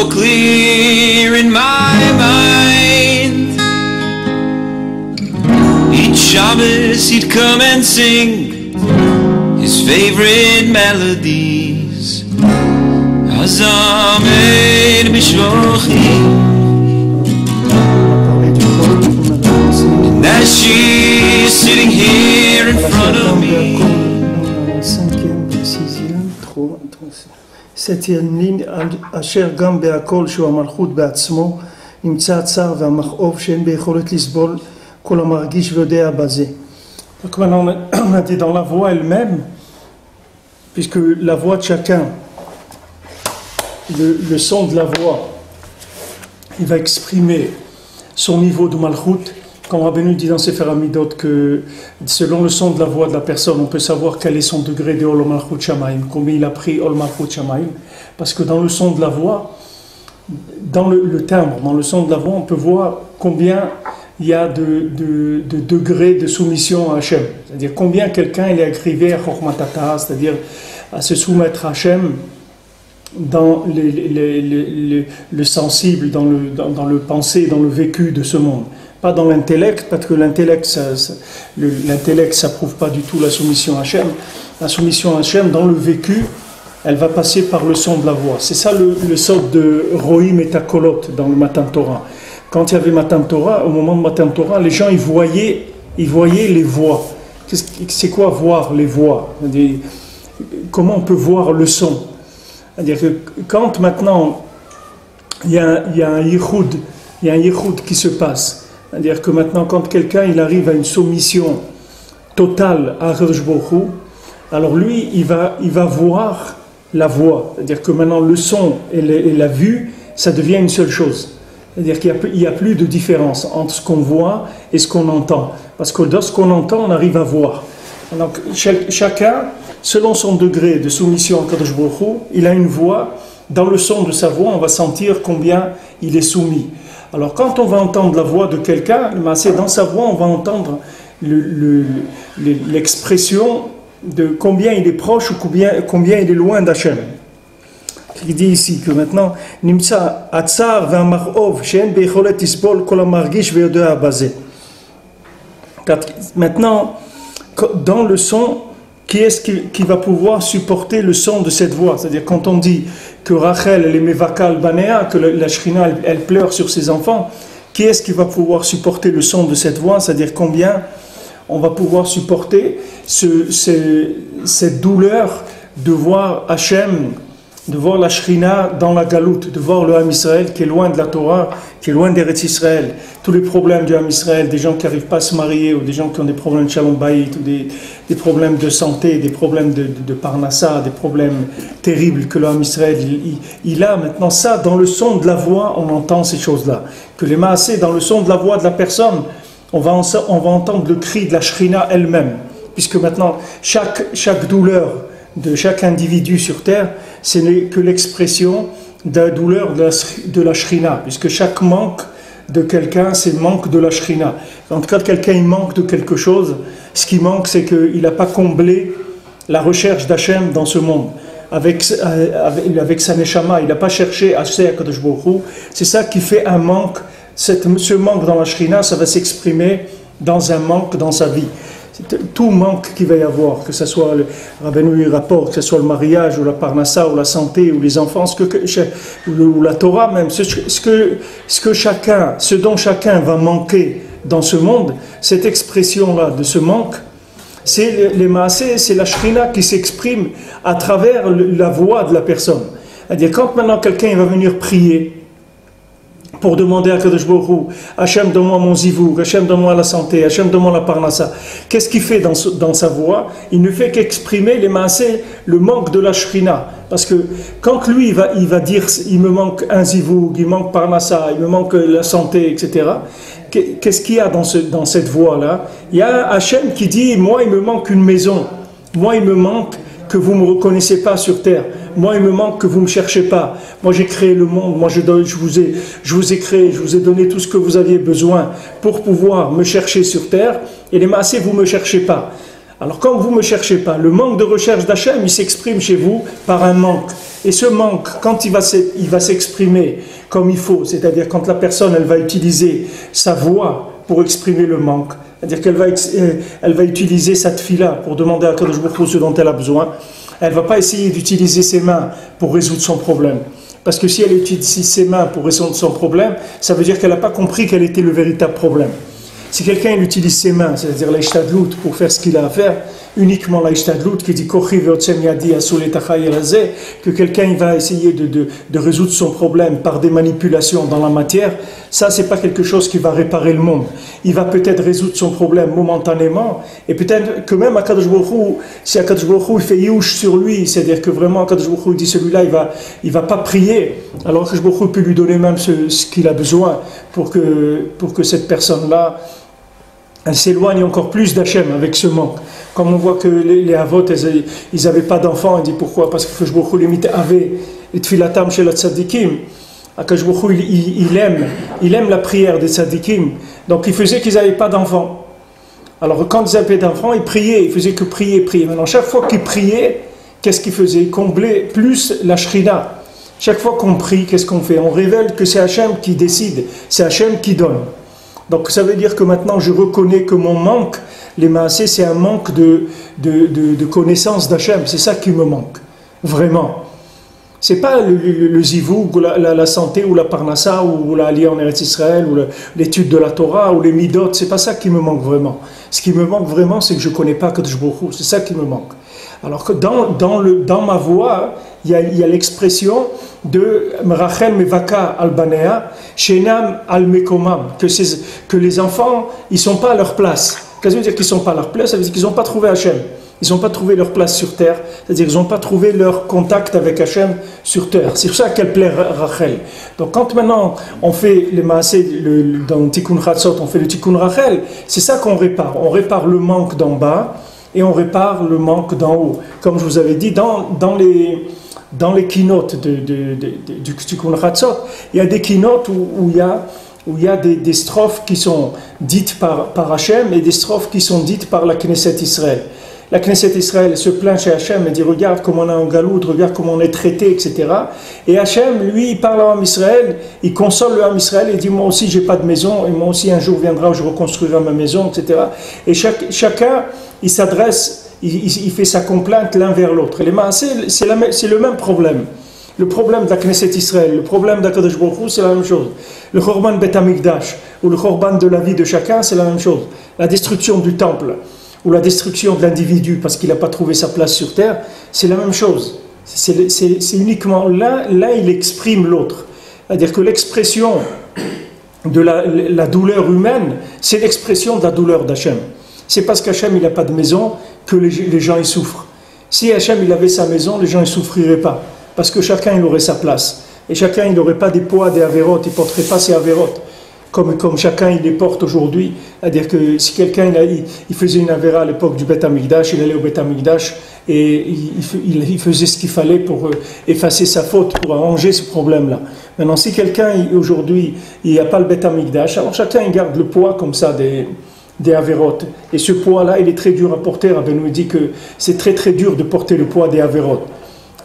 so clear in my mind. Each Shabbos he'd come and sing his favorite melodies. Azamed Bishlochim. And as she's sitting here in front of me. septième ligne, אשר גם בהכל שהוא המלכות בעצמו, נמצא הצער והמכאוב שאין ביכולת לסבול כל המרגיש ויודע בזה. Donc maintenant on a dit dans la voix elle-même, puisque la voix de chacun, le son de la voix, il va exprimer son niveau de malchut. Comme Rabbeinu dit dans Sefer Hamidot que selon le son de la voix de la personne, on peut savoir quel est son degré de Ol Malchut Shamayim, combien il a pris Ol Malchut Shamayim. Parce que dans le son de la voix, dans le timbre, dans le son de la voix, on peut voir combien il y a de degrés de soumission à Hachem. C'est-à-dire combien quelqu'un est arrivé à Chokhmatata, c'est-à-dire à se soumettre à Hachem dans le sensible, dans le pensée, dans le vécu de ce monde. Pas dans l'intellect, parce que l'intellect, ça prouve pas du tout la soumission à Hachem. La soumission à Hachem, dans le vécu, elle va passer par le son de la voix. C'est ça le sort de Rohim et Takolot dans le Matan Torah. Quand il y avait Matan Torah, au moment de Matan Torah, les gens ils voyaient les voix. C'est quoi voir les voix? Comment on peut voir le son? C'est-à-dire que quand maintenant il y a un yichud qui se passe, c'est-à-dire que maintenant, quand quelqu'un il arrive à une soumission totale à Akadosh Baruch Hu, alors lui, il va voir la voix. C'est-à-dire que maintenant, le son et la vue, ça devient une seule chose. C'est-à-dire qu'il n'y a plus de différence entre ce qu'on voit et ce qu'on entend. Parce que dans ce qu'on entend, on arrive à voir. Donc, chacun, selon son degré de soumission à Akadosh Baruch Hu, il a une voix. Dans le son de sa voix, on va sentir combien il est soumis. Alors quand on va entendre la voix de quelqu'un, dans sa voix on va entendre l'expression de combien il est proche ou combien il est loin d'Hachem. Il dit ici que maintenant, Nimsa atzar ve'amarov she'en be'icholet tisbol kol hamargish ve'yodea bazeh. Maintenant, dans le son, qui est-ce qui va pouvoir supporter le son de cette voix? C'est-à-dire quand on dit que Rachel elle est mevakal banea, que la Shrina elle pleure sur ses enfants, qui est-ce qui va pouvoir supporter le son de cette voix? C'est-à-dire combien on va pouvoir supporter cette douleur de voir Hachem, de voir la Shrina dans la galoute, de voir le Ham Israël qui est loin de la Torah, qui est loin d'Eretz Israël, tous les problèmes du Ham Israël, des gens qui n'arrivent pas à se marier, ou des gens qui ont des problèmes de Shalom Bayit, ou des problèmes de santé, des problèmes de Parnassa, des problèmes terribles que le Ham Israël il a. Maintenant ça, dans le son de la voix, on entend ces choses-là. Que les maasés, dans le son de la voix de la personne, on va entendre le cri de la Shrina elle-même, puisque maintenant chaque douleur de chaque individu sur terre, ce n'est que l'expression de la douleur de la Shrina, puisque chaque manque de quelqu'un, c'est le manque de la Shrina. En tout cas, quelqu'un il manque de quelque chose, ce qui manque, c'est qu'il n'a pas comblé la recherche d'Hachem dans ce monde. Avec sa neshama, il n'a pas cherché assez à Kadosh Baruch Hu. C'est ça qui fait un manque. Ce manque dans la Shrina, ça va s'exprimer dans un manque dans sa vie. Tout manque qu'il va y avoir, que ce soit le Rabbeinu rapport, que ce soit le mariage, ou la parnassa, ou la santé, ou les enfants, ou la Torah même, ce dont chacun va manquer dans ce monde, cette expression-là de ce manque, c'est les maasés, c'est la Shrina qui s'exprime à travers la voix de la personne. C'est-à-dire quand maintenant quelqu'un va venir prier, pour demander à Kadosh Baruch Hu, Hachem donne-moi mon zivoug, Hachem donne-moi la santé, Hachem donne-moi la parnassa. Qu'est-ce qu'il fait dans sa voix? Il ne fait qu'exprimer les maasés, le manque de la Shrina. Parce que quand lui il va dire il me manque un zivoug, il manque parnassa, il me manque la santé, etc. Qu'est-ce qu'il y a dans cette voix-là? Il y a Hachem qui dit moi il me manque une maison, moi il me manque que vous ne me reconnaissez pas sur terre. Moi, il me manque que vous ne me cherchez pas. Moi, j'ai créé le monde. Moi, je vous ai créé. Je vous ai donné tout ce que vous aviez besoin pour pouvoir me chercher sur terre. Et les maasés, vous ne me cherchez pas. Alors, quand vous ne me cherchez pas, le manque de recherche d'Hachem, il s'exprime chez vous par un manque. Et ce manque, quand il va s'exprimer comme il faut, c'est-à-dire quand la personne elle va utiliser sa voix pour exprimer le manque, c'est-à-dire elle va utiliser sa tfila pour demander à Kadosh Baruch Hu ce dont elle a besoin, elle ne va pas essayer d'utiliser ses mains pour résoudre son problème. Parce que si elle utilise ses mains pour résoudre son problème, ça veut dire qu'elle n'a pas compris quel était le véritable problème. Si quelqu'un il utilise ses mains, c'est-à-dire l'ishtadlout pour faire ce qu'il a à faire, uniquement l'ishtadlout qui dit que quelqu'un il va essayer de résoudre son problème par des manipulations dans la matière, ça c'est pas quelque chose qui va réparer le monde. Il va peut-être résoudre son problème momentanément, et peut-être que même Akadosh Baruch Hu, si Akadosh Baruch Hu il fait youch sur lui, c'est-à-dire que vraiment Akadosh Baruch Hu dit celui-là il va pas prier, alors Akadosh Baruch Hu peut lui donner même ce qu'il a besoin pour que cette personne-là elle s'éloigne encore plus d'Hachem avec ce manque. Comme on voit que les Avot, ils n'avaient pas d'enfants, on dit pourquoi? Parce que Akadosh Baruch Hu limite avait et tfilatam shel tzadikim. Akadosh Baruch Hu, il aime la prière des tzadikim. Donc il faisait qu'ils n'avaient pas d'enfants. Alors quand ils avaient d'enfants, ils priaient, ils faisaient que prier. Maintenant, chaque fois qu'ils priaient, qu'est-ce qu'ils faisaient? Ils comblaient plus la shrina. Chaque fois qu'on prie, qu'est-ce qu'on fait? On révèle que c'est Hachem qui décide, c'est Hachem qui donne. Donc ça veut dire que maintenant je reconnais que mon manque, les maasés, c'est un manque de connaissance d'Hachem, c'est ça qui me manque, vraiment. C'est pas le zivoug, ou la santé, ou la parnassa, ou la aliyah en Eretz Israël, ou l'étude de la Torah, ou les midot, c'est pas ça qui me manque vraiment. Ce qui me manque vraiment, c'est que je connais pas Kadosh Baruch Hu, c'est ça qui me manque. Alors que dans ma voix, il y a l'expression de Rachel Mevaka al-Banea, Shenam al-Mekomam, que les enfants, ils ne sont pas à leur place. Qu'est-ce que ça veut dire qu'ils ne sont pas à leur place? Ça veut dire qu'ils n'ont pas trouvé Hachem. Ils n'ont pas trouvé leur place sur terre, c'est-à-dire qu'ils n'ont pas trouvé leur contact avec Hachem sur terre. C'est pour ça qu'elle plaît Rachel. Donc quand maintenant on fait les maasés dans le Tikkun Chatzot, on fait le Tikkun Rachel, c'est ça qu'on répare. On répare le manque d'en bas et on répare le manque d'en haut. Comme je vous avais dit, dans les keynotes du Tikkun Chatzot, il y a des keynotes où il y a des strophes qui sont dites par Hachem et des strophes qui sont dites par la Knesset Israël. La Knesset Israël se plaint chez Hachem et dit regarde comment on est en galoute, regarde comment on est traité, etc. Et Hachem, lui, il parle à Ham Israël, il console le Ham Israël et dit moi aussi j'ai pas de maison et moi aussi un jour viendra où je reconstruirai ma maison, etc. Et chacun, il s'adresse, il fait sa complainte l'un vers l'autre. Les maasés, c'est le même problème. Le problème de la Knesset Israël, le problème d'Akadosh Baruch Hu, c'est la même chose. Le Chorban Bet Hamikdash, ou le Chorban de la vie de chacun, c'est la même chose. La destruction du temple, ou la destruction de l'individu parce qu'il n'a pas trouvé sa place sur terre, c'est la même chose. C'est uniquement là il exprime l'autre. C'est-à-dire que l'expression de la douleur humaine, c'est l'expression de la douleur d'Hachem. C'est parce qu'Hachem il n'a pas de maison que les gens y souffrent. Si Hachem il avait sa maison, les gens ne souffriraient pas. Parce que chacun il aurait sa place. Et chacun il n'aurait pas des poids, des avérotes, il ne porterait pas ses avérotes. Comme chacun il les porte aujourd'hui, c'est-à-dire que si quelqu'un il faisait une avéra à l'époque du Beth Amikdash, il allait au Beth Amikdash et il faisait ce qu'il fallait pour effacer sa faute, pour arranger ce problème-là. Maintenant, si quelqu'un aujourd'hui il n'y a pas le Beth Amikdash, alors chacun il garde le poids comme ça des avérotes. Et ce poids-là, il est très dur à porter. Rabbi nous dit que c'est très très dur de porter le poids des avérotes.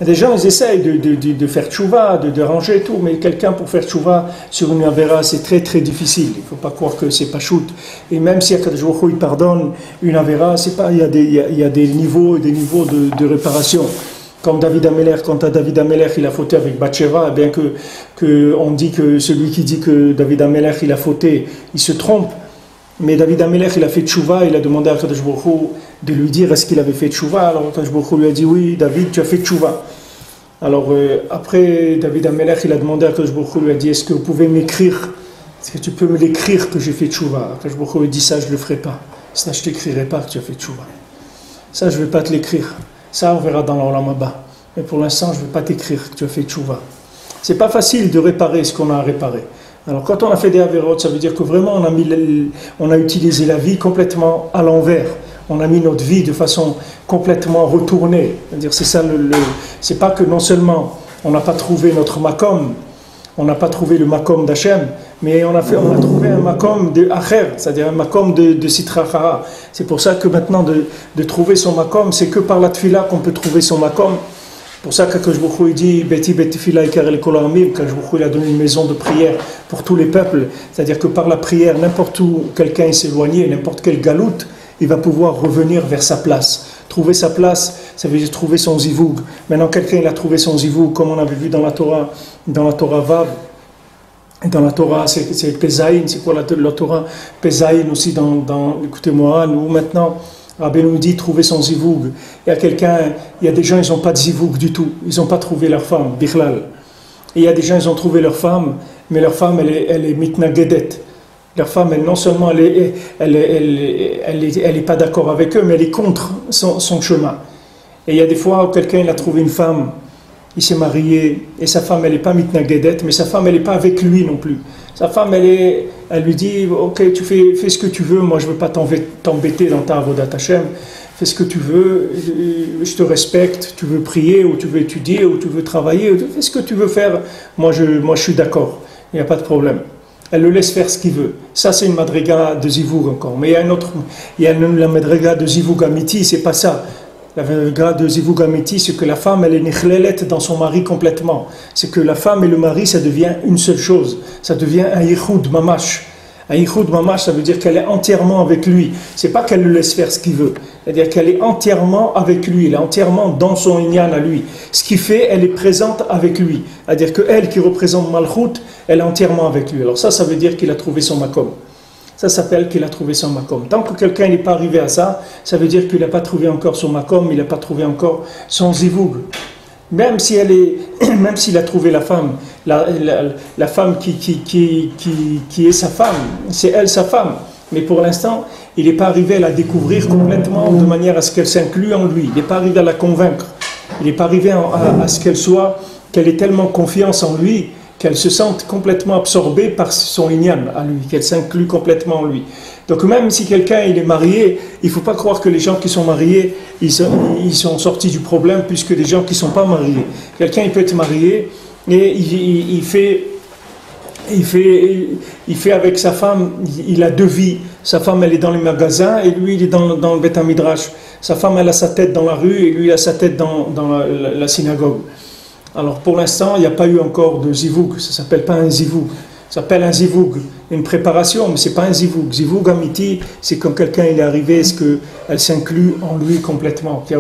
Des gens, ils essayent de faire tchouva, de ranger et tout, mais quelqu'un pour faire tchouva sur une avéra, c'est très très difficile. Il ne faut pas croire que c'est pas shoot. Et même si Akadosh Baruch Hu, il pardonne une avéra, c'est pas, il y a des niveaux de réparation. Comme David Ameler, quand David Ameler il a fauté avec Bathsheba, bien que on dit que celui qui dit que David Ameler il a fauté, il se trompe. Mais David Ameler, il a fait tchouva, il a demandé à Akadosh Baruch Hu de lui dire est-ce qu'il avait fait tchouva. Alors Akadosh Baruch Hu lui a dit oui, David, tu as fait tchouva. Alors après, David Ameler, il a demandé à Akadosh Baruch Hu, lui a dit est-ce que vous pouvez m'écrire, est-ce que tu peux me l'écrire que j'ai fait tchouva. Akadosh Baruch Hu lui a dit ça, je ne le ferai pas. Ça, je ne t'écrirai pas que tu as fait tchouva. Ça, je ne vais pas te l'écrire. Ça, on verra dans l'Olam Haba. Mais pour l'instant, je ne vais pas t'écrire que tu as fait tchouva. C'est pas facile de réparer ce qu'on a à réparer. Alors quand on a fait des avérotes, ça veut dire que vraiment on a utilisé la vie complètement à l'envers. On a mis notre vie de façon complètement retournée. C'est-à-dire c'est ça c'est pas que non seulement on n'a pas trouvé notre makom, on n'a pas trouvé le makom d'Hachem, mais on a trouvé un makom de Acher, c'est-à-dire un makom de Sitra Achara. C'est pour ça que maintenant de trouver son makom, c'est que par la tfila qu'on peut trouver son makom. Pour ça qu'Akadosh Baruch Hu, il dit Beti Beti Tefila Ikarel Kol Ha'amim, qu'Akadosh Baruch Hu, il a donné une maison de prière pour tous les peuples. C'est-à-dire que par la prière, n'importe où quelqu'un est éloigné, n'importe quel galoute, il va pouvoir revenir vers sa place. Trouver sa place, ça veut dire trouver son zivoug. Maintenant, quelqu'un il a trouvé son zivoug, comme on avait vu dans la Torah Vav. Dans la Torah, c'est Pesaïn. C'est quoi la Torah Pesaïn aussi écoutez-moi, nous maintenant, Rabbi nous dit trouver son zivoug. Il y a des gens, ils n'ont pas de zivoug du tout. Ils n'ont pas trouvé leur femme, bichlal. Et il y a des gens, ils ont trouvé leur femme, mais leur femme, elle est mitnagedet. Leur femme, elle, non seulement elle est pas d'accord avec eux, mais elle est contre son chemin. Et il y a des fois où quelqu'un il a trouvé une femme, il s'est marié, et sa femme, elle n'est pas mitnagedet, mais sa femme, elle n'est pas avec lui non plus. Sa femme, elle lui dit, ok, tu fais ce que tu veux, moi je ne veux pas t'embêter dans ta avodat Hashem, fais ce que tu veux, je te respecte, tu veux prier, ou tu veux étudier, ou tu veux travailler, fais ce que tu veux faire, moi je suis d'accord, il n'y a pas de problème. Elle le laisse faire ce qu'il veut. Ça, c'est une madriga de zivoug encore. Mais il y a la madriga de zivoug amiti, c'est pas ça. La madriga de zivoug amiti, c'est que la femme, elle est nichlelet dans son mari complètement. C'est que la femme et le mari, ça devient une seule chose. Ça devient un yichud mamash. Un yichud mamash, ça veut dire qu'elle est entièrement avec lui. C'est pas qu'elle le laisse faire ce qu'il veut. C'est-à-dire qu'elle est entièrement avec lui. Elle est entièrement dans son inyan à lui. Ce qu'il fait, elle est présente avec lui. C'est-à-dire qu'elle qui représente Malchut, elle est entièrement avec lui. Alors ça veut dire qu'il a trouvé son makom. Ça s'appelle qu'il a trouvé son makom. Tant que quelqu'un n'est pas arrivé à ça, ça veut dire qu'il n'a pas trouvé encore son makom, il n'a pas trouvé encore son zivoug. Même s'il a trouvé la femme, la femme qui est sa femme, c'est elle sa femme. Mais pour l'instant, il n'est pas arrivé à la découvrir complètement de manière à ce qu'elle s'inclue en lui. Il n'est pas arrivé à la convaincre. Il n'est pas arrivé à ce qu'elle ait tellement confiance en lui, qu'elle se sente complètement absorbée par son inyan à lui, qu'elle s'inclut complètement en lui. Donc même si quelqu'un il est marié, il ne faut pas croire que les gens qui sont mariés, ils sont sortis du problème plus que les gens qui ne sont pas mariés. Quelqu'un il peut être marié et il fait avec sa femme, il a deux vies. Sa femme elle est dans les magasins et lui il est dans le Beth Midrash. Sa femme elle a sa tête dans la rue et lui il a sa tête dans la synagogue. Alors pour l'instant, il n'y a pas eu encore de zivoug, ça ne s'appelle pas un zivoug. Ça s'appelle un zivoug, une préparation, mais ce n'est pas un zivoug. Zivoug amiti, c'est quand quelqu'un il est arrivé, est-ce qu'elle s'inclut en lui complètement, qu'il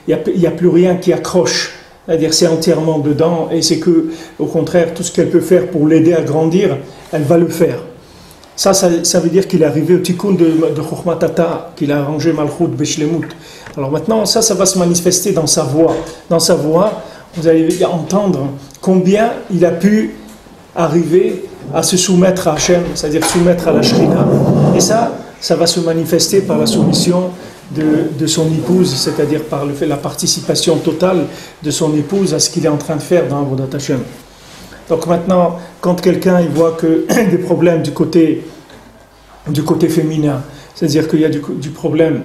n'y a plus rien qui accroche. C'est-à-dire c'est entièrement dedans et c'est que, au contraire, tout ce qu'elle peut faire pour l'aider à grandir, elle va le faire. Ça veut dire qu'il est arrivé au tikkun de Chokhmat Tata, qu'il a arrangé Malchut Beshlemut. Alors maintenant, ça va se manifester dans sa voix. Dans sa voix, vous allez entendre combien il a pu arriver à se soumettre à Hachem, c'est-à-dire soumettre à la Shrina. Et ça va se manifester par la soumission de son épouse, c'est-à-dire par la participation totale de son épouse à ce qu'il est en train de faire dans Avodat Hachem. Donc maintenant, quand quelqu'un il voit que des problèmes du côté féminin, c'est-à-dire qu'il y a du problème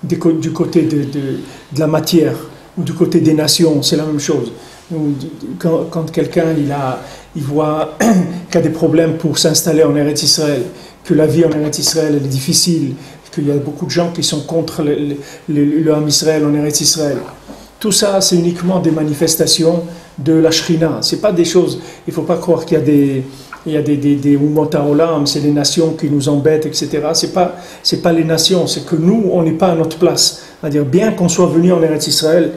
du côté de la matière, ou du côté des nations, c'est la même chose. Quand quelqu'un il voit qu'il y a des problèmes pour s'installer en Eretz Israël, que la vie en Eretz Israël elle est difficile, qu'il y a beaucoup de gens qui sont contre le Ham Israël en Eretz Israël. Tout ça, c'est uniquement des manifestations de la Shrina. C'est pas des choses. Il ne faut pas croire qu'il y a des Umot HaOlam, c'est les nations qui nous embêtent, etc. C'est pas les nations, c'est que nous, on n'est pas à notre place. C'est-à-dire, bien qu'on soit venu en Eretz Israël,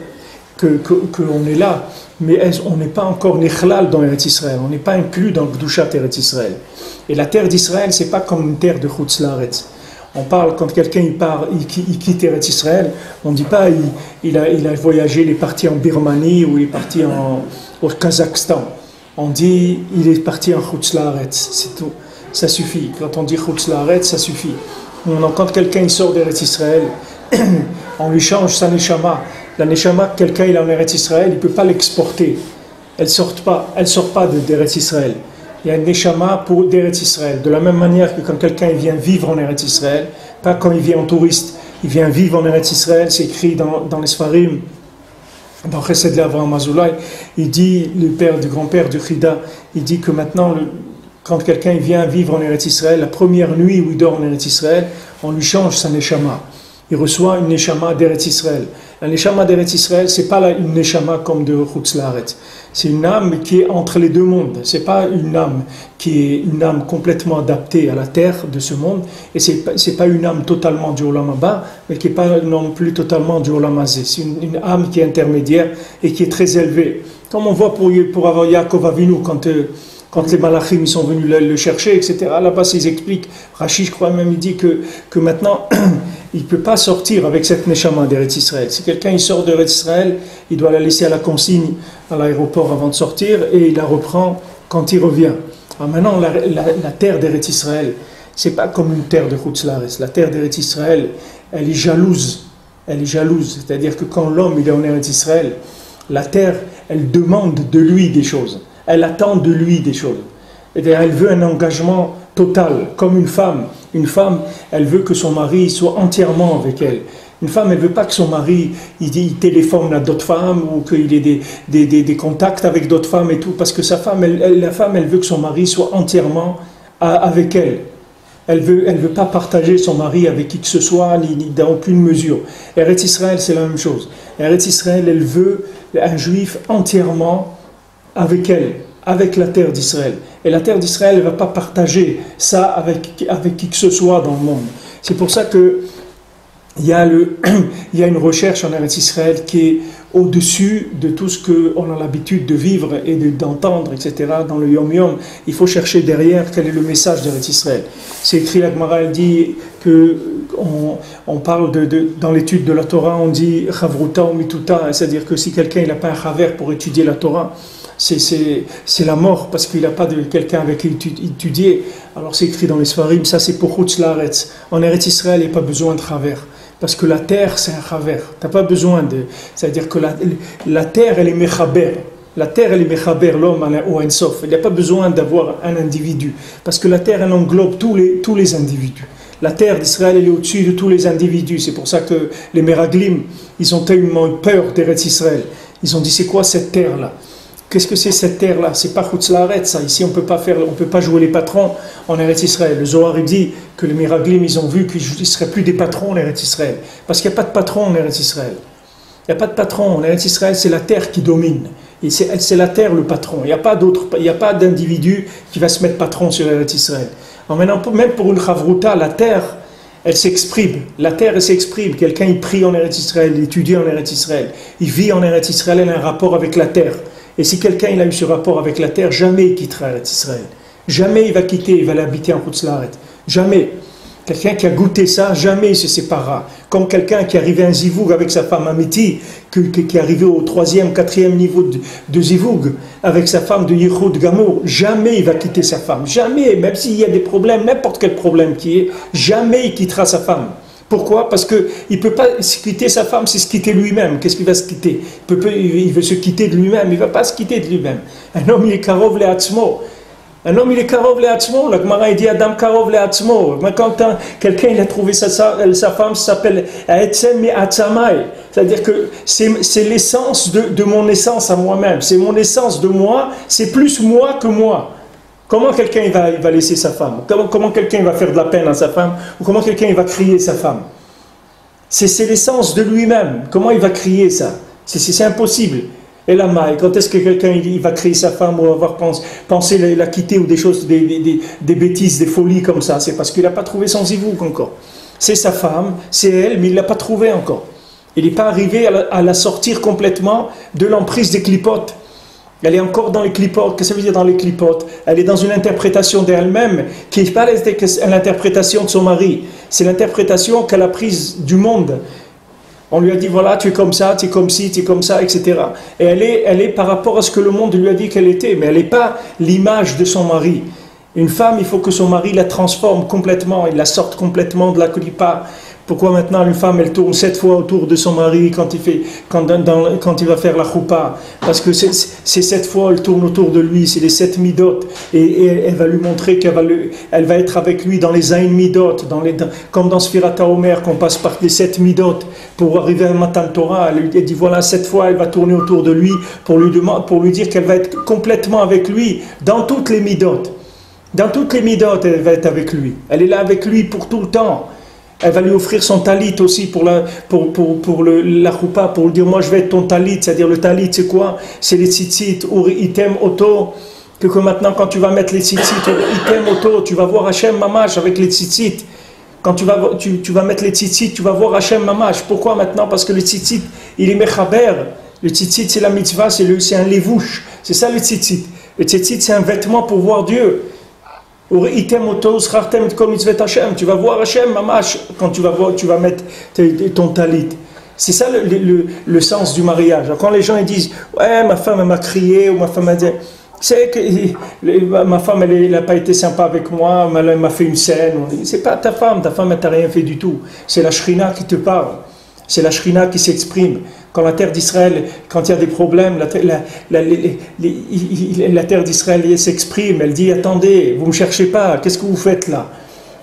qu'on est là, mais on n'est pas encore Nechlal dans Eretz Israël, on n'est pas inclus dans Gdushat Eretz Israël. Et la terre d'Israël, c'est pas comme une terre de Chutz Laaretz. On parle, quand quelqu'un il quitte Eretz Israël, on ne dit pas il a voyagé, il est parti en Birmanie ou il est parti au Kazakhstan. On dit il est parti en Chutz Laaretz, c'est tout. Ça suffit. Quand on dit Chutz Laaretz, ça suffit. Quand quelqu'un il sort d'Eretz Israël, on lui change sa neshama. La neshama, quelqu'un il est en Eretz Israël, il ne peut pas l'exporter. Elle ne sort pas d'Eretz Israël. Il y a une neshama pour d'Eretz Israël. De la même manière que quand quelqu'un vient vivre en Eretz Israël, pas quand il vient en touriste, il vient vivre en Eretz Israël, c'est écrit dans les Sfarim, dans Chesed Avraham Azoulay, il dit, le grand-père du Chida, il dit que maintenant, quand quelqu'un vient vivre en Eretz Israël, la première nuit où il dort en Eretz Israël, on lui change sa neshama. Il reçoit une neshama d'Eretz Israël. La neshama d'Eretz Israël, c'est pas une neshama comme de Chutz La'aretz. C'est une âme qui est entre les deux mondes. C'est pas une âme qui est une âme complètement adaptée à la terre de ce monde. Et c'est pas une âme totalement du Olam Haba, mais qui est pas non plus totalement du Olam Hazé. C'est une âme qui est intermédiaire et qui est très élevée. Comme on voit pour avoir Yaakov Avinu, quand les Malachim ils sont venus le chercher, etc. Là-bas, ils expliquent, Rachid, je crois même, il dit que maintenant, il ne peut pas sortir avec cette Neshama d'Eretz Israël. Si quelqu'un il sort d'Eretz Israël, il doit la laisser à la consigne à l'aéroport avant de sortir et il la reprend quand il revient. Alors maintenant, la terre d'Eretz Israël, ce n'est pas comme une terre de Chutz La'aretz. La terre d'Eretz Israël, elle est jalouse. Elle est jalouse. C'est-à-dire que quand l'homme il est en Eretz Israël, la terre, elle demande de lui des choses. Elle attend de lui des choses. C'est-à-dire, elle veut un engagement total, comme une femme. Une femme, elle veut que son mari soit entièrement avec elle. Une femme, elle ne veut pas que son mari il téléphone à d'autres femmes ou qu'il ait des contacts avec d'autres femmes et tout, parce que sa femme, la femme, elle veut que son mari soit entièrement avec elle. Elle veut pas partager son mari avec qui que ce soit, ni dans aucune mesure. Eretz Israël, c'est la même chose. Eretz Israël, elle veut un juif entièrement avec elle, avec la terre d'Israël. Et la terre d'Israël ne va pas partager ça avec qui que ce soit dans le monde. C'est pour ça que il y a une recherche en Eretz Israël qui est au-dessus de tout ce qu'on a l'habitude de vivre et d'entendre, etc. Dans le Yom Yom, il faut chercher derrière quel est le message d'Eretz Israël. C'est écrit, la Gemara, elle dit on parle dans l'étude de la Torah, on dit Chavruta ou Mituta, c'est-à-dire que si quelqu'un n'a pas un chaver pour étudier la Torah, c'est la mort parce qu'il n'a pas de quelqu'un avec qui étudier. Alors c'est écrit dans les Sfarim, ça c'est pour Chutz La'aretz. En Eretz Israël, il n'y a pas besoin de chaver. Parce que la terre, c'est un chaver. Tu n'as pas besoin de... C'est-à-dire que la terre, elle est mechaber. La terre, elle est mechaber, l'homme au Ein Sof. Il n'y a pas besoin d'avoir un individu. Parce que la terre, elle englobe tous les individus. La terre d'Israël, elle est au-dessus de tous les individus. C'est pour ça que les Meraglim, ils ont tellement peur d'Eretz Israël. Ils ont dit, c'est quoi cette terre-là? Qu'est-ce que c'est cette terre-là? C'est pas Chutz La'aretz, ça. Ici, on peut pas jouer les patrons en Eretz Israël. Le Zohar, il dit que les Meraglim, ils ont vu qu'ils ne seraient plus des patrons en Eretz Israël. Parce qu'il n'y a pas de patron en Eretz Israël. Il n'y a pas de patron. En Eretz Israël, c'est la terre qui domine. Et c'est la terre le patron. Il n'y a pas d'individu qui va se mettre patron sur Eretz Israël. Alors maintenant, même pour une Chavruta, la terre, elle s'exprime. La terre, elle s'exprime. Quelqu'un, il prie en Eretz Israël, il étudie en Eretz Israël. Il vit en Eretz Israël, il a un rapport avec la terre. Et si quelqu'un il a eu ce rapport avec la terre, jamais il quittera Eretz Israël. Jamais il va quitter, il va l'habiter en Chutz La'aretz. Jamais. Quelqu'un qui a goûté ça, jamais il se séparera. Comme quelqu'un qui est arrivé à un zivoug avec sa femme Amiti, qui est arrivé au 3e, 4e niveau de zivoug avec sa femme de Yichud Gamour, jamais il va quitter sa femme. Jamais, même s'il y a des problèmes, n'importe quel problème qui est, jamais il quittera sa femme. Pourquoi? Parce qu'il ne peut pas se quitter sa femme, c'est se quitter lui-même. Qu'est-ce qu'il va se quitter? Il veut se quitter de lui-même, il ne va pas se quitter de lui-même. Un homme, il est karov le'atzmo. Un homme, il est karov le'atzmo. La Gemara, il dit Adam karov le'atzmo. Mais quand quelqu'un il a trouvé sa femme, ça s'appelle Etzem me'atzamai. C'est-à-dire que c'est l'essence de mon essence à moi-même. C'est mon essence de moi, c'est plus moi que moi. Comment quelqu'un il va laisser sa femme? Comment quelqu'un va faire de la peine à sa femme? Ou comment quelqu'un va crier sa femme? C'est l'essence de lui-même. Comment il va crier ça? C'est impossible. Et la maille, quand est-ce que quelqu'un il va crier sa femme ou avoir pensé la quitter ou des choses, des bêtises, des folies comme ça? C'est parce qu'il n'a pas trouvé son zivouk encore. C'est sa femme, c'est elle, mais il ne l'a pas trouvé encore. Il n'est pas arrivé à la sortir complètement de l'emprise des clipotes. Elle est encore dans les clipotes. Qu'est-ce que ça veut dire dans les clipotes? Elle est dans une interprétation d'elle-même qui n'est pas l'interprétation de son mari. C'est l'interprétation qu'elle a prise du monde. On lui a dit, voilà, tu es comme ça, tu es comme ci, tu es comme ça, etc. Et elle est par rapport à ce que le monde lui a dit qu'elle était. Mais elle n'est pas l'image de son mari. Une femme, il faut que son mari la transforme complètement. Il la sorte complètement de la clipa. Pourquoi maintenant une femme elle tourne 7 fois autour de son mari quand il va faire la choupa? Parce que c'est 7 fois elle tourne autour de lui, c'est les 7 midot. Et elle va lui montrer qu'elle va être avec lui dans les Aïn midot, comme dans Sfirat HaOmer, qu'on passe par les 7 midot pour arriver à Matan Torah. Elle dit voilà, 7 fois elle va tourner autour de lui pour lui dire qu'elle va être complètement avec lui dans toutes les midot. Dans toutes les midot, elle va être avec lui. Elle est là avec lui pour tout le temps. Elle va lui offrir son talit aussi pour la choupa, pour lui dire moi je vais être ton talit, c'est-à-dire le talit c'est quoi? C'est les tzitzit, ou item auto, que maintenant quand tu vas mettre les tzitzit, item auto, tu vas voir Hachem Mamash avec les tzitzit. Quand tu vas mettre les tzitzit, tu vas voir Hachem Mamash. Pourquoi maintenant? Parce que le tzitzit, il est mechaber. Le tzitzit c'est la mitzvah, c'est un levouche, c'est ça le tzitzit. Le tzitzit c'est un vêtement pour voir Dieu. Tu vas voir Hachem Mamash quand tu vas mettre ton talit. C'est ça le sens du mariage. Alors quand les gens ils disent ouais ma femme elle m'a crié ou ma femme a dit c'est que ma femme elle n'a pas été sympa avec moi, elle m'a fait une scène. C'est pas ta femme elle t'a rien fait du tout. C'est la Shrina qui te parle. C'est la Shrina qui s'exprime. Quand la terre d'Israël, quand il y a des problèmes, la terre d'Israël s'exprime, elle dit attendez, vous ne me cherchez pas, qu'est-ce que vous faites là?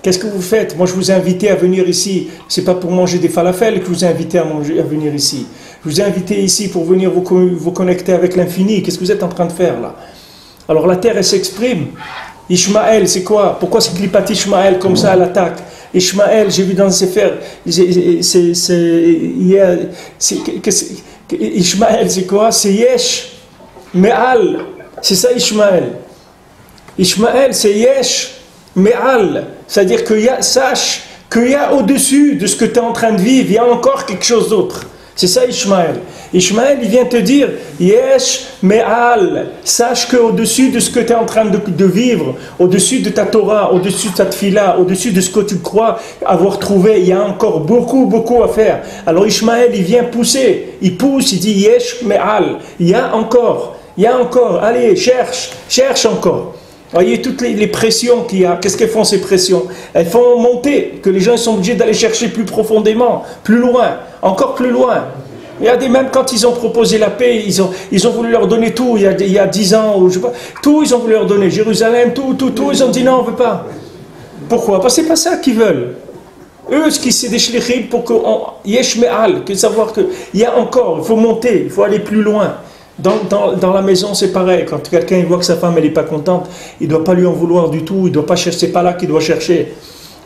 Qu'est-ce que vous faites? Moi je vous ai invité à venir ici, c'est pas pour manger des falafels que je vous ai invité à venir ici. Je vous ai invité ici pour venir vous connecter avec l'infini, qu'est-ce que vous êtes en train de faire là? Alors la terre elle s'exprime. Ishmaël c'est quoi? Pourquoi c'est Klipat Ishmaël comme ça à l'attaque? Ishmaël, j'ai vu dans le Sefer, Ishmaël c'est quoi? C'est Yesh, Me'al, c'est ça Ishmaël. Ishmaël c'est Yesh, Me'al, c'est-à-dire que sache qu'il y a au-dessus de ce que tu es en train de vivre, il y a encore quelque chose d'autre. C'est ça Ishmaël. Ishmaël, il vient te dire, Yesh Me'al, sache qu'au-dessus de ce que tu es en train de vivre, au-dessus de ta Torah, au-dessus de ta Tfila, au-dessus de ce que tu crois avoir trouvé, il y a encore beaucoup à faire. Alors Ishmaël, il vient pousser, il pousse, il dit Yesh Me'al, il y a encore, allez, cherche encore. Voyez toutes les pressions qu'il y a, qu'est-ce qu'elles font ces pressions? Elles font monter, que les gens sont obligés d'aller chercher plus profondément, plus loin, encore plus loin. Il y a même quand ils ont proposé la paix, ils ont voulu leur donner tout, il y a 10 ans, ou je sais pas, tout ils ont voulu leur donner, Jérusalem, tout, ils ont dit non, on ne veut pas. Pourquoi? Parce que ce n'est pas ça qu'ils veulent. Eux, ce qui c'est des shlichim pour qu'on yesh me'al, que savoir qu'il y a encore, il faut monter, il faut aller plus loin. Dans la maison, c'est pareil. Quand quelqu'un voit que sa femme elle n'est pas contente, il ne doit pas lui en vouloir du tout. Il doit pas chercher, c'est pas là qu'il doit chercher.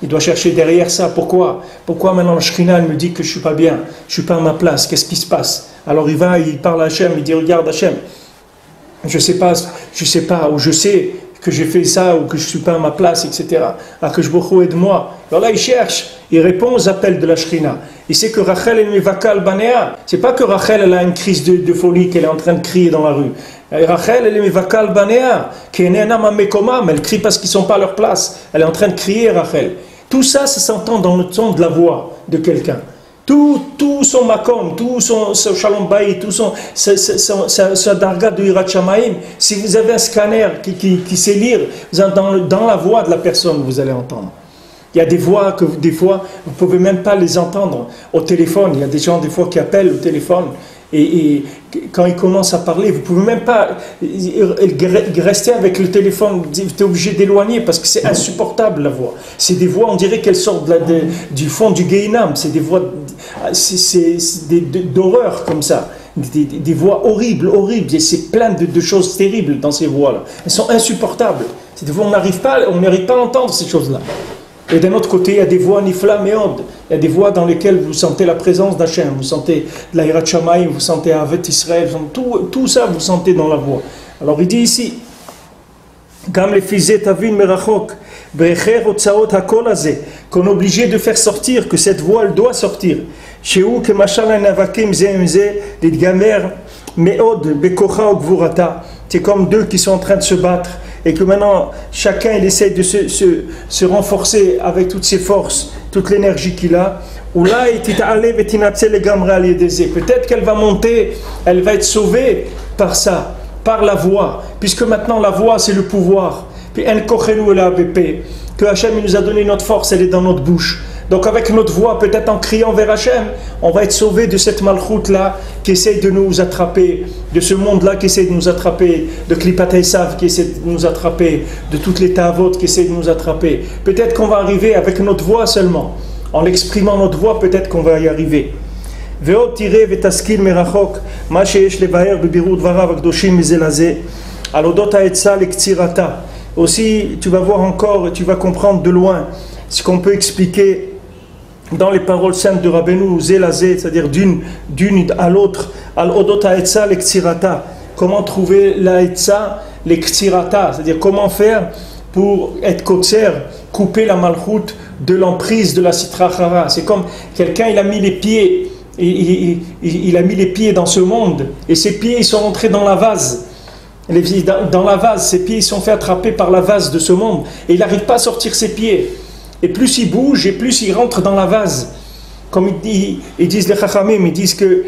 Il doit chercher derrière ça. Pourquoi maintenant le Shrina me dit que je ne suis pas bien, je ne suis pas à ma place, qu'est-ce qui se passe? Alors il va, il parle à Hachem, il dit regarde Hachem, je sais pas, ou je sais que j'ai fait ça, ou que je ne suis pas à ma place, etc. Ah, que je vous aide-moi. Alors là il cherche, il répond aux appels de la Shrina. Il sait que Rachel est vakal banea. C'est pas que Rachel elle a une crise de folie, qu'elle est en train de crier dans la rue. Rachel elle est vakal banea, qui est nena mekomam, elle crie parce qu'ils sont pas à leur place. Elle est en train de crier Rachel. Tout ça, ça s'entend dans le son de la voix de quelqu'un. Tout son makom, tout son shalom baï, tout sa darga de hirat shamaim. Si vous avez un scanner qui sait lire, dans la voix de la personne, vous allez entendre. Il y a des voix que des fois, vous ne pouvez même pas les entendre au téléphone. Il y a des gens des fois qui appellent au téléphone et quand ils commencent à parler, vous ne pouvez même pas rester avec le téléphone. Vous êtes obligé d'éloigner parce que c'est insupportable la voix. C'est des voix, on dirait qu'elles sortent du fond du Gehinam. C'est des voix d'horreur comme ça. Des voix horribles. Et c'est plein de choses terribles dans ces voix-là. Elles sont insupportables. C'est des voix, on n'arrive pas à entendre ces choses-là. Et d'un autre côté, il y a des voix nifla meod. Il y a des voix dans lesquelles vous sentez la présence d'Hachem, vous sentez de la hirat shamayim, vous sentez Avet Israël, tout ça vous sentez dans la voix. Alors il dit ici, Gam le fizet avin merachok, brecher otsaot hakol hazeh, qu'on est obligé de faire sortir, que cette voix elle doit sortir. Sheu ke mashal navakim zeh zeh lidgamer meod bekocha ugvurata. C'est comme deux qui sont en train de se battre. Et que maintenant, chacun il essaie de se renforcer avec toutes ses forces, toute l'énergie qu'il a. Peut-être qu'elle va monter, elle va être sauvée par ça, par la voix. Puisque maintenant la voix c'est le pouvoir. Puis que Hachem nous a donné notre force, elle est dans notre bouche. Donc avec notre voix, peut-être en criant vers Hachem, on va être sauvé de cette malchoute-là qui essaie de nous attraper, de ce monde-là qui essaie de nous attraper, de Klipat Esav qui essaie de nous attraper, de toutes les Tavot qui essaient de nous attraper. Peut-être qu'on va arriver avec notre voix seulement. En exprimant notre voix, peut-être qu'on va y arriver. Aussi, tu vas voir encore, tu vas comprendre de loin ce qu'on peut expliquer dans les paroles saintes de Rabbeinu, Zélazé, c'est-à-dire d'une à l'autre, al-odot ha'etza l'ektsirata. Comment trouver la etza, l'ektsirata, c'est-à-dire comment faire pour être kotser, couper la malchoute de l'emprise de la sitra chara. C'est comme quelqu'un, il a mis les pieds, il a mis les pieds dans ce monde, et ses pieds ils sont rentrés dans la vase. Dans la vase, ses pieds ils sont fait attraper par la vase de ce monde, et il n'arrive pas à sortir ses pieds. Et plus il bouge, et plus il rentre dans la vase. Comme ils disent les chachamim, ils disent que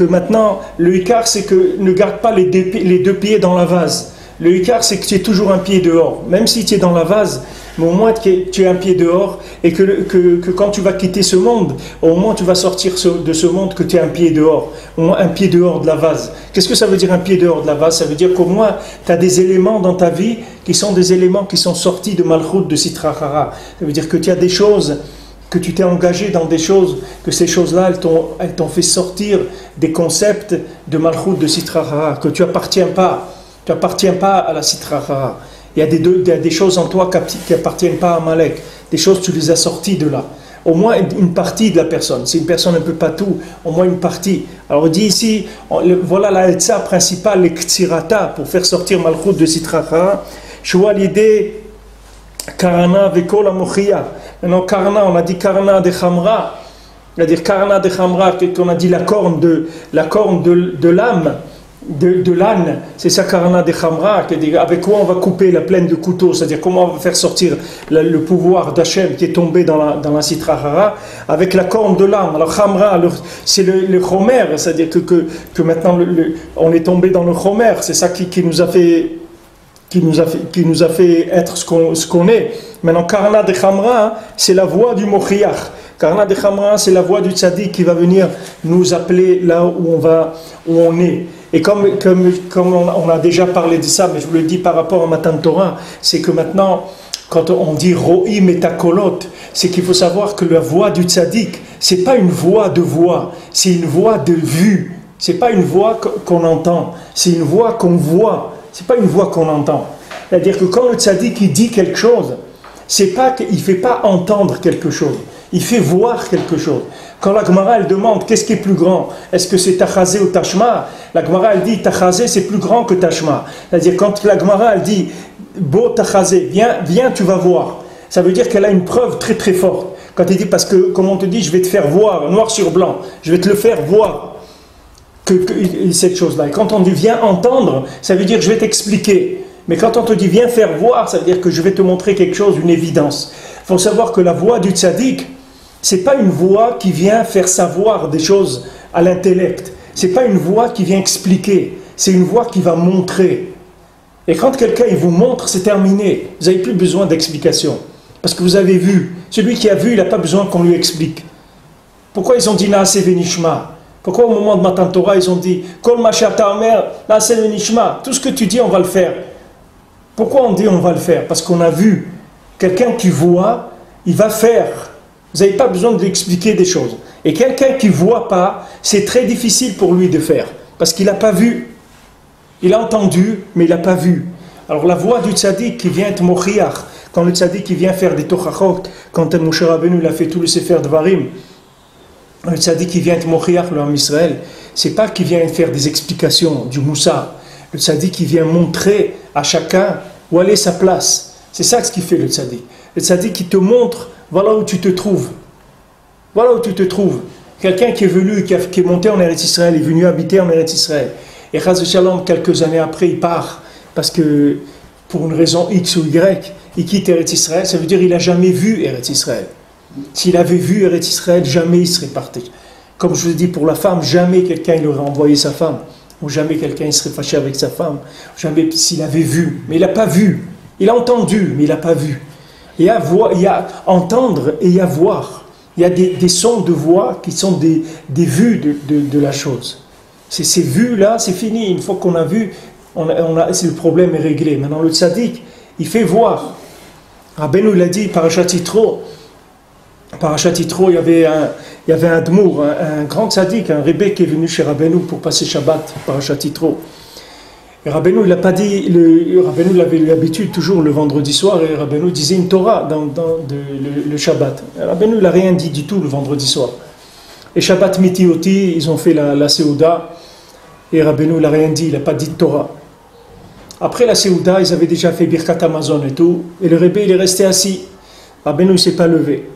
maintenant, le ikar, c'est que ne garde pas les deux pieds dans la vase. Le ikar, c'est que tu es toujours un pied dehors. Même si tu es dans la vase, mais au moins tu es un pied dehors, et que quand tu vas quitter ce monde, au moins tu vas sortir de ce monde que tu es un pied dehors. Au moins un pied dehors de la vase. Qu'est-ce que ça veut dire un pied dehors de la vase? Ça veut dire qu'au moins tu as des éléments dans ta vie qui sont des éléments qui sont sortis de Malchut, de Sitra Chara. Ça veut dire que tu as des choses, que tu t'es engagé dans des choses, que ces choses-là, elles t'ont fait sortir des concepts de Malchut, de Sitra Chara, que tu n'appartiens pas. Tu n'appartiens pas à la Sitra Chara. Il y a des choses en toi qui n'appartiennent pas à Malek. Des choses, tu les as sorties de là. Au moins une partie de la personne. Si une personne ne peut pas tout, au moins une partie. Alors on dit ici, voilà la etza principale, les ktsirata, pour faire sortir Malchut de Sitra Chara. Je vois l'idée Karana vekol amochia. Maintenant, Karna, on a dit Karna de Chamra. C'est-à-dire Karna de Chamra, qu'on a dit la corne de l'âme. De l'âne, c'est ça Karana de Chamra, avec quoi on va couper la plaine de couteaux, c'est-à-dire comment on va faire sortir le pouvoir d'Hachem qui est tombé dans la Sitra Chara, avec la corne de l'âme. Alors Chamra, c'est le Chomer, c'est-à-dire que maintenant on est tombé dans le Chomer, c'est ça qui nous a fait être ce qu'on est. Maintenant Karana de Chamra, c'est la voix du Mochiach. Karana de Chamra, c'est la voix du tzaddik qui va venir nous appeler là où on est. Et comme on a déjà parlé de ça, mais je vous le dis par rapport à Matan Torah, c'est que maintenant, quand on dit Ro'im et Takolot, c'est qu'il faut savoir que la voix du tzaddik, c'est pas une voix de voix, c'est une voix de vue. C'est pas une voix qu'on entend, c'est une voix qu'on voit. C'est pas une voix qu'on entend. C'est-à-dire que quand le tzaddik il dit quelque chose, c'est pas qu'il fait pas entendre quelque chose. Il fait voir quelque chose. Quand la Gemara elle demande qu'est-ce qui est plus grand, est-ce que c'est Tachazé ou Tashma, la Gemara elle dit Tachazé c'est plus grand que Tashma. C'est-à-dire quand la Gemara elle dit Bo Tachazé, viens tu vas voir. Ça veut dire qu'elle a une preuve très très forte. Quand elle dit parce que comme on te dit je vais te faire voir noir sur blanc, je vais te le faire voir que cette chose-là. Et quand on dit viens entendre, ça veut dire je vais t'expliquer. Mais quand on te dit viens faire voir, ça veut dire que je vais te montrer quelque chose, une évidence. Il faut savoir que la voix du tzaddik, c'est pas une voix qui vient faire savoir des choses à l'intellect. C'est pas une voix qui vient expliquer. C'est une voix qui va montrer. Et quand quelqu'un il vous montre, c'est terminé. Vous n'avez plus besoin d'explication. Parce que vous avez vu. Celui qui a vu, il n'a pas besoin qu'on lui explique. Pourquoi ils ont dit Naaseh Venishma? Pourquoi au moment de Matan Torah, ils ont dit Kol ma she'ata omer Naaseh Venishma? Tout ce que tu dis, on va le faire. Pourquoi on dit on va le faire? Parce qu'on a vu. Quelqu'un qui voit, il va faire. Vous n'avez pas besoin de lui expliquer des choses. Et quelqu'un qui ne voit pas, c'est très difficile pour lui de faire. Parce qu'il n'a pas vu. Il a entendu, mais il n'a pas vu. Alors la voix du tzaddik qui vient être mochiach, quand le tzaddik qui vient faire des tochachot, quand Moshe Rabbeinu il a fait tout le sefer Dvarim, le tzaddik qui vient être mochiach, le Ham Israël, c'est pas qu'il vient faire des explications, du moussa. Le tzaddik qui vient montrer à chacun où aller sa place. C'est ça ce qu'il fait le tzaddik. Le tzaddik qui te montre, voilà où tu te trouves. Voilà où tu te trouves. Quelqu'un qui est venu, qui est monté en Eretz Israël, est venu habiter en Eretz Israël. Et Chas v'Shalom, quelques années après, il part. Parce que, pour une raison X ou Y, il quitte Eretz Israël. Ça veut dire qu'il n'a jamais vu Eretz Israël. S'il avait vu Eretz Israël, jamais il serait parti. Comme je vous ai dit pour la femme, jamais quelqu'un il aurait envoyé sa femme. Ou jamais quelqu'un il serait fâché avec sa femme. Jamais s'il avait vu. Mais il n'a pas vu. Il a entendu, mais il n'a pas vu. Il y a entendre et il y a voir. Il y a des sons de voix qui sont des vues de la chose. Ces vues-là, c'est fini. Une fois qu'on a vu, le problème est réglé. Maintenant, le tzaddik, il fait voir. Rabbeinu l'a dit, Parashat Yitro, il y avait un Admour, un grand tzaddik, un Rebbe qui est venu chez Rabbeinu pour passer Shabbat, Parashat Yitro. Et Rabbeinu, il n'a pas dit, Rabbeinu il avait l'habitude toujours le vendredi soir, et Rabbeinu disait une Torah dans le Shabbat. Rabbeinu, il n'a rien dit du tout le vendredi soir. Et Shabbat Mitioti, ils ont fait la Seouda, et Rabbeinu, il n'a rien dit, il n'a pas dit de Torah. Après la Seouda, ils avaient déjà fait Birkat Amazon et tout, et le Rebbe, il est resté assis. Rabbeinu, il ne s'est pas levé.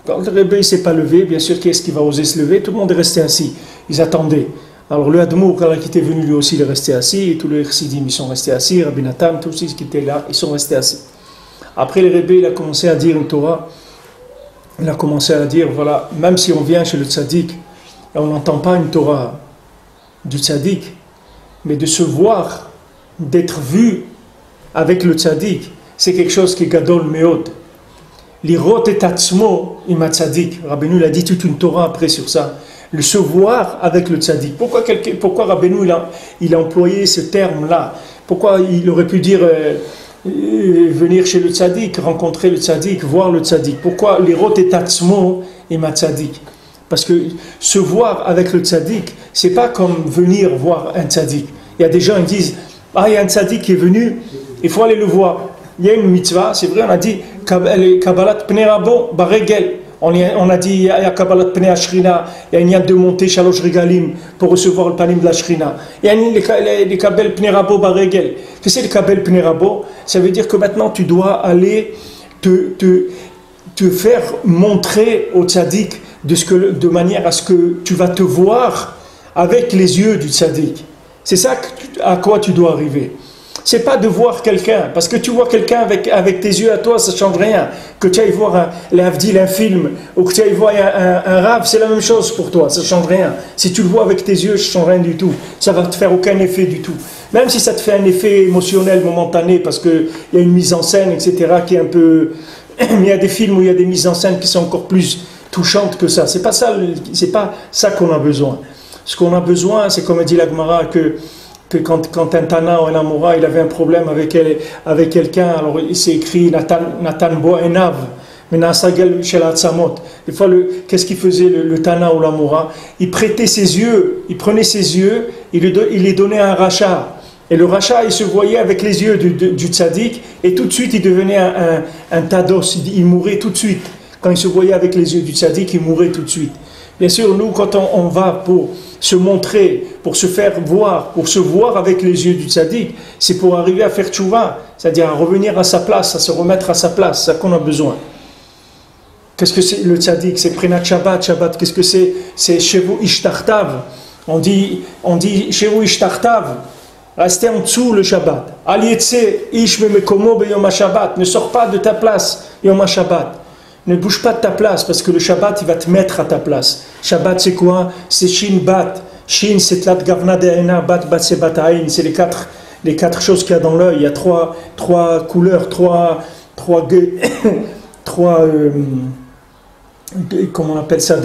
Quand le Rebbe ne s'est pas levé, bien sûr, qui est-ce qui va oser se lever? Tout le monde est resté assis. Ils attendaient. Alors le Admour, quand il était venu, lui aussi, il est resté assis, et tous les Chassidim, ils sont restés assis, Rabbi Nathan, tous ceux qui étaient là, ils sont restés assis. Après le Rebbe, il a commencé à dire une Torah, il a commencé à dire, voilà, même si on vient chez le tzaddik, on n'entend pas une Torah du tzaddik, mais de se voir, d'être vu avec le tzaddik, c'est quelque chose qui est gadol meod. L'irot et tatzmo ima tzaddik. Rabbeinu il a dit toute une Torah après sur ça. Le se voir avec le tzaddik. Pourquoi Rabbeinu il a employé ce terme-là? Pourquoi il aurait pu dire venir chez le tzaddik, rencontrer le tzaddik, voir le tzaddik? Pourquoi l'irot et tatzmo ima tzaddik? Parce que se voir avec le tzaddik, c'est pas comme venir voir un tzaddik. Il y a des gens qui disent ah, il y a un tzaddik qui est venu, il faut aller le voir. Il y a une mitzvah, c'est vrai, on a dit Kabbalat Pnei Rabo Baregel. On a dit il y a Kabbalat Pnei Ashrina, il y a une yad de monter Shalosh Regalim pour recevoir le panim de la Shrina. Il y a les Kabbal Pnei Rabo Baregel. Tu sais, le Kabbal Pnei Rabo, ça veut dire que maintenant tu dois aller te faire montrer au tzaddik de manière à ce que tu vas te voir avec les yeux du tzaddik. C'est ça à quoi tu dois arriver. C'est pas de voir quelqu'un, parce que tu vois quelqu'un avec tes yeux à toi, ça ne change rien. Que tu ailles voir un film, ou que tu ailles voir un rave, c'est la même chose pour toi, ça ne change rien. Si tu le vois avec tes yeux, ça ne change rien du tout. Ça ne va te faire aucun effet du tout. Même si ça te fait un effet émotionnel momentané, parce qu'il y a une mise en scène, etc., qui est un peu... Il y a des films où il y a des mises en scène qui sont encore plus touchantes que ça. C'est pas ça qu'on a besoin. Ce qu'on a besoin, c'est comme a dit la Gemara, que quand un Tana ou un Amora, il avait un problème avec quelqu'un, alors il s'est écrit Nathan Boenav, des fois, qu'est-ce qu'il faisait le Tana ou l'Amora? Il prêtait ses yeux, il prenait ses yeux, il les donnait à un rachat. Et le rachat, il se voyait avec les yeux du tzaddik, et tout de suite, il devenait un tados, il mourait tout de suite. Quand il se voyait avec les yeux du tzaddik, il mourait tout de suite. Bien sûr, nous, quand on va pour se montrer, pour se faire voir, pour se voir avec les yeux du tzaddik, c'est pour arriver à faire tchouva, c'est-à-dire à revenir à sa place, à se remettre à sa place, c'est ça qu'on a besoin. Qu'est-ce que c'est le tzaddik? C'est Prenat Shabbat, qu'est-ce que c'est? C'est Shevu Ishtartav. On dit Shevu Ishtartav, restez en dessous le Shabbat. Alietse Ish Memekomo Beyom HaShabbat, ne sors pas de ta place, Yom HaShabbat. Ne bouge pas de ta place, parce que le Shabbat, il va te mettre à ta place. Shabbat, c'est quoi? C'est Shin Bat. Shin, c'est Tlat Gavna De'ena, Bat c'est Bata'in. C'est les quatre choses qu'il y a dans l'œil. Il y a trois couleurs, comment on appelle ça,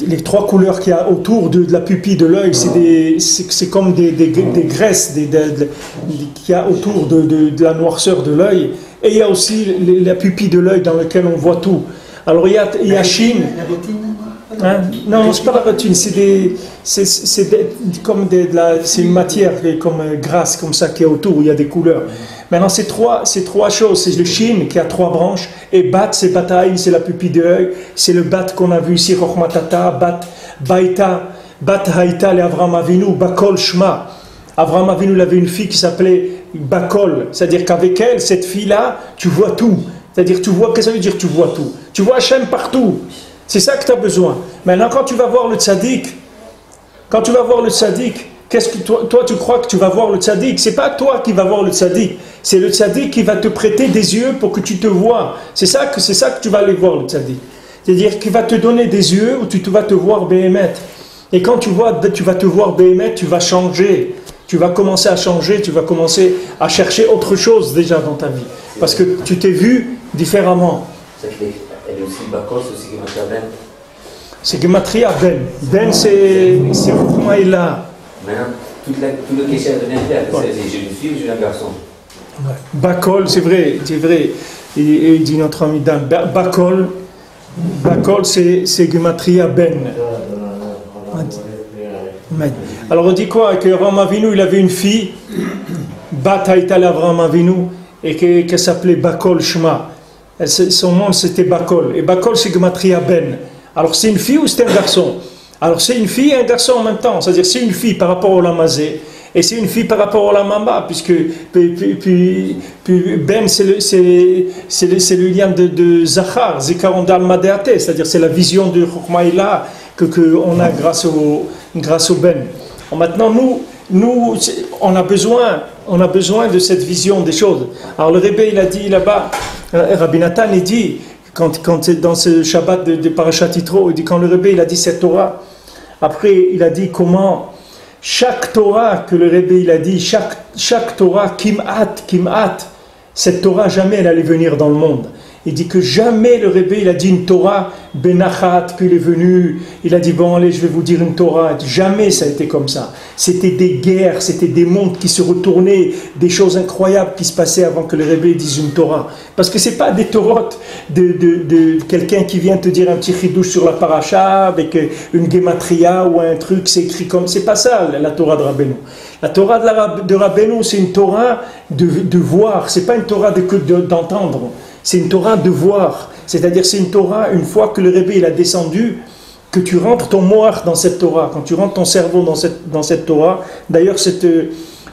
les trois couleurs qu'il y a autour de la pupille de l'œil, c'est comme des graisses qu'il y a autour de la noirceur de l'œil. Et il y a aussi la pupille de l'œil dans laquelle on voit tout. Alors il y a Chine. La rétine? Hein? Non, c'est pas la rétine, c'est une matière comme grasse, comme ça, qui est autour, où il y a des couleurs. Maintenant, c'est trois choses. C'est le Chine qui a trois branches, et Bat, c'est Bataïn, c'est la pupille de l'œil, c'est le Bat qu'on a vu ici, Rochmatata, Bat Haïta, et Avram Avinu, Bakol Shma. Avram Avinu, il avait une fille qui s'appelait Bakol, c'est-à-dire qu'avec elle, cette fille-là, tu vois tout. C'est-à-dire, qu'est-ce que ça veut dire tu vois tout? Tu vois Hachem partout. C'est ça que tu as besoin. Maintenant, quand tu vas voir le tzaddik, qu'est-ce que toi tu crois que tu vas voir le tzaddik? C'est pas toi qui vas voir le tzaddik, c'est le tzaddik qui va te prêter des yeux pour que tu te vois. C'est ça que tu vas aller voir le tzaddik. C'est-à-dire qu'il va te donner des yeux où tu vas te voir Béhémet. Et quand tu vas te voir Béhémet, tu vas changer. Tu vas commencer à changer, tu vas commencer à chercher autre chose déjà dans ta vie. Parce que tu t'es vu différemment. Elle est aussi Bakos, c'est aussi Gematria Ben. C'est Gematria Ben. Ben, c'est Rukhmaïla. Maintenant, tout le question de l'intérieur, c'est j'ai une fille ou j'ai un garçon? Ouais. Bakol, c'est vrai. Et il dit notre ami Dan. Bakol, Amen. Alors on dit quoi? Que Abraham Avinu, il avait une fille, Bat Haïtal Abraham Avinu, et qu'elle s'appelait Bakol Shema. Son nom c'était Bakol. Et Bakol c'est Gematria Ben. Alors c'est une fille ou c'est un garçon? Alors c'est une fille et un garçon en même temps. C'est-à-dire c'est une fille par rapport au Lamazé et c'est une fille par rapport au Lamamba, puisque puis Ben c'est le lien de Zachar, Zikaron Dalmadeate, c'est-à-dire c'est la vision de Chokhmaïla que on a grâce au Ben. Maintenant nous on a besoin de cette vision des choses. Alors le Rebbe il a dit là-bas, Rabbi Nathan il dit quand dans ce Shabbat de Parashat Yitro, il dit quand le Rebbe il a dit cette Torah, après il a dit comment chaque Torah que le Rebbe il a dit, chaque Torah Kim'at, cette Torah jamais elle allait venir dans le monde. Il dit que jamais le Rebbe il a dit une Torah Benachat, puis il est venu, il a dit bon allez je vais vous dire une Torah. Jamais ça a été comme ça. C'était des guerres, c'était des mondes qui se retournaient, des choses incroyables qui se passaient avant que le Rebbe dise une Torah. Parce que c'est pas des Torotes de quelqu'un qui vient te dire un petit chidouche sur la paracha avec une gematria ou un truc, c'est écrit comme, c'est pas ça la Torah de Rabbeinu. La Torah de Rabbeinu c'est une Torah de voir, c'est pas une Torah d'entendre. C'est une Torah de voir, c'est-à-dire c'est une Torah, une fois que le Rebbe il a descendu, que tu rentres ton moach dans cette Torah, quand tu rentres ton cerveau dans cette Torah. D'ailleurs cette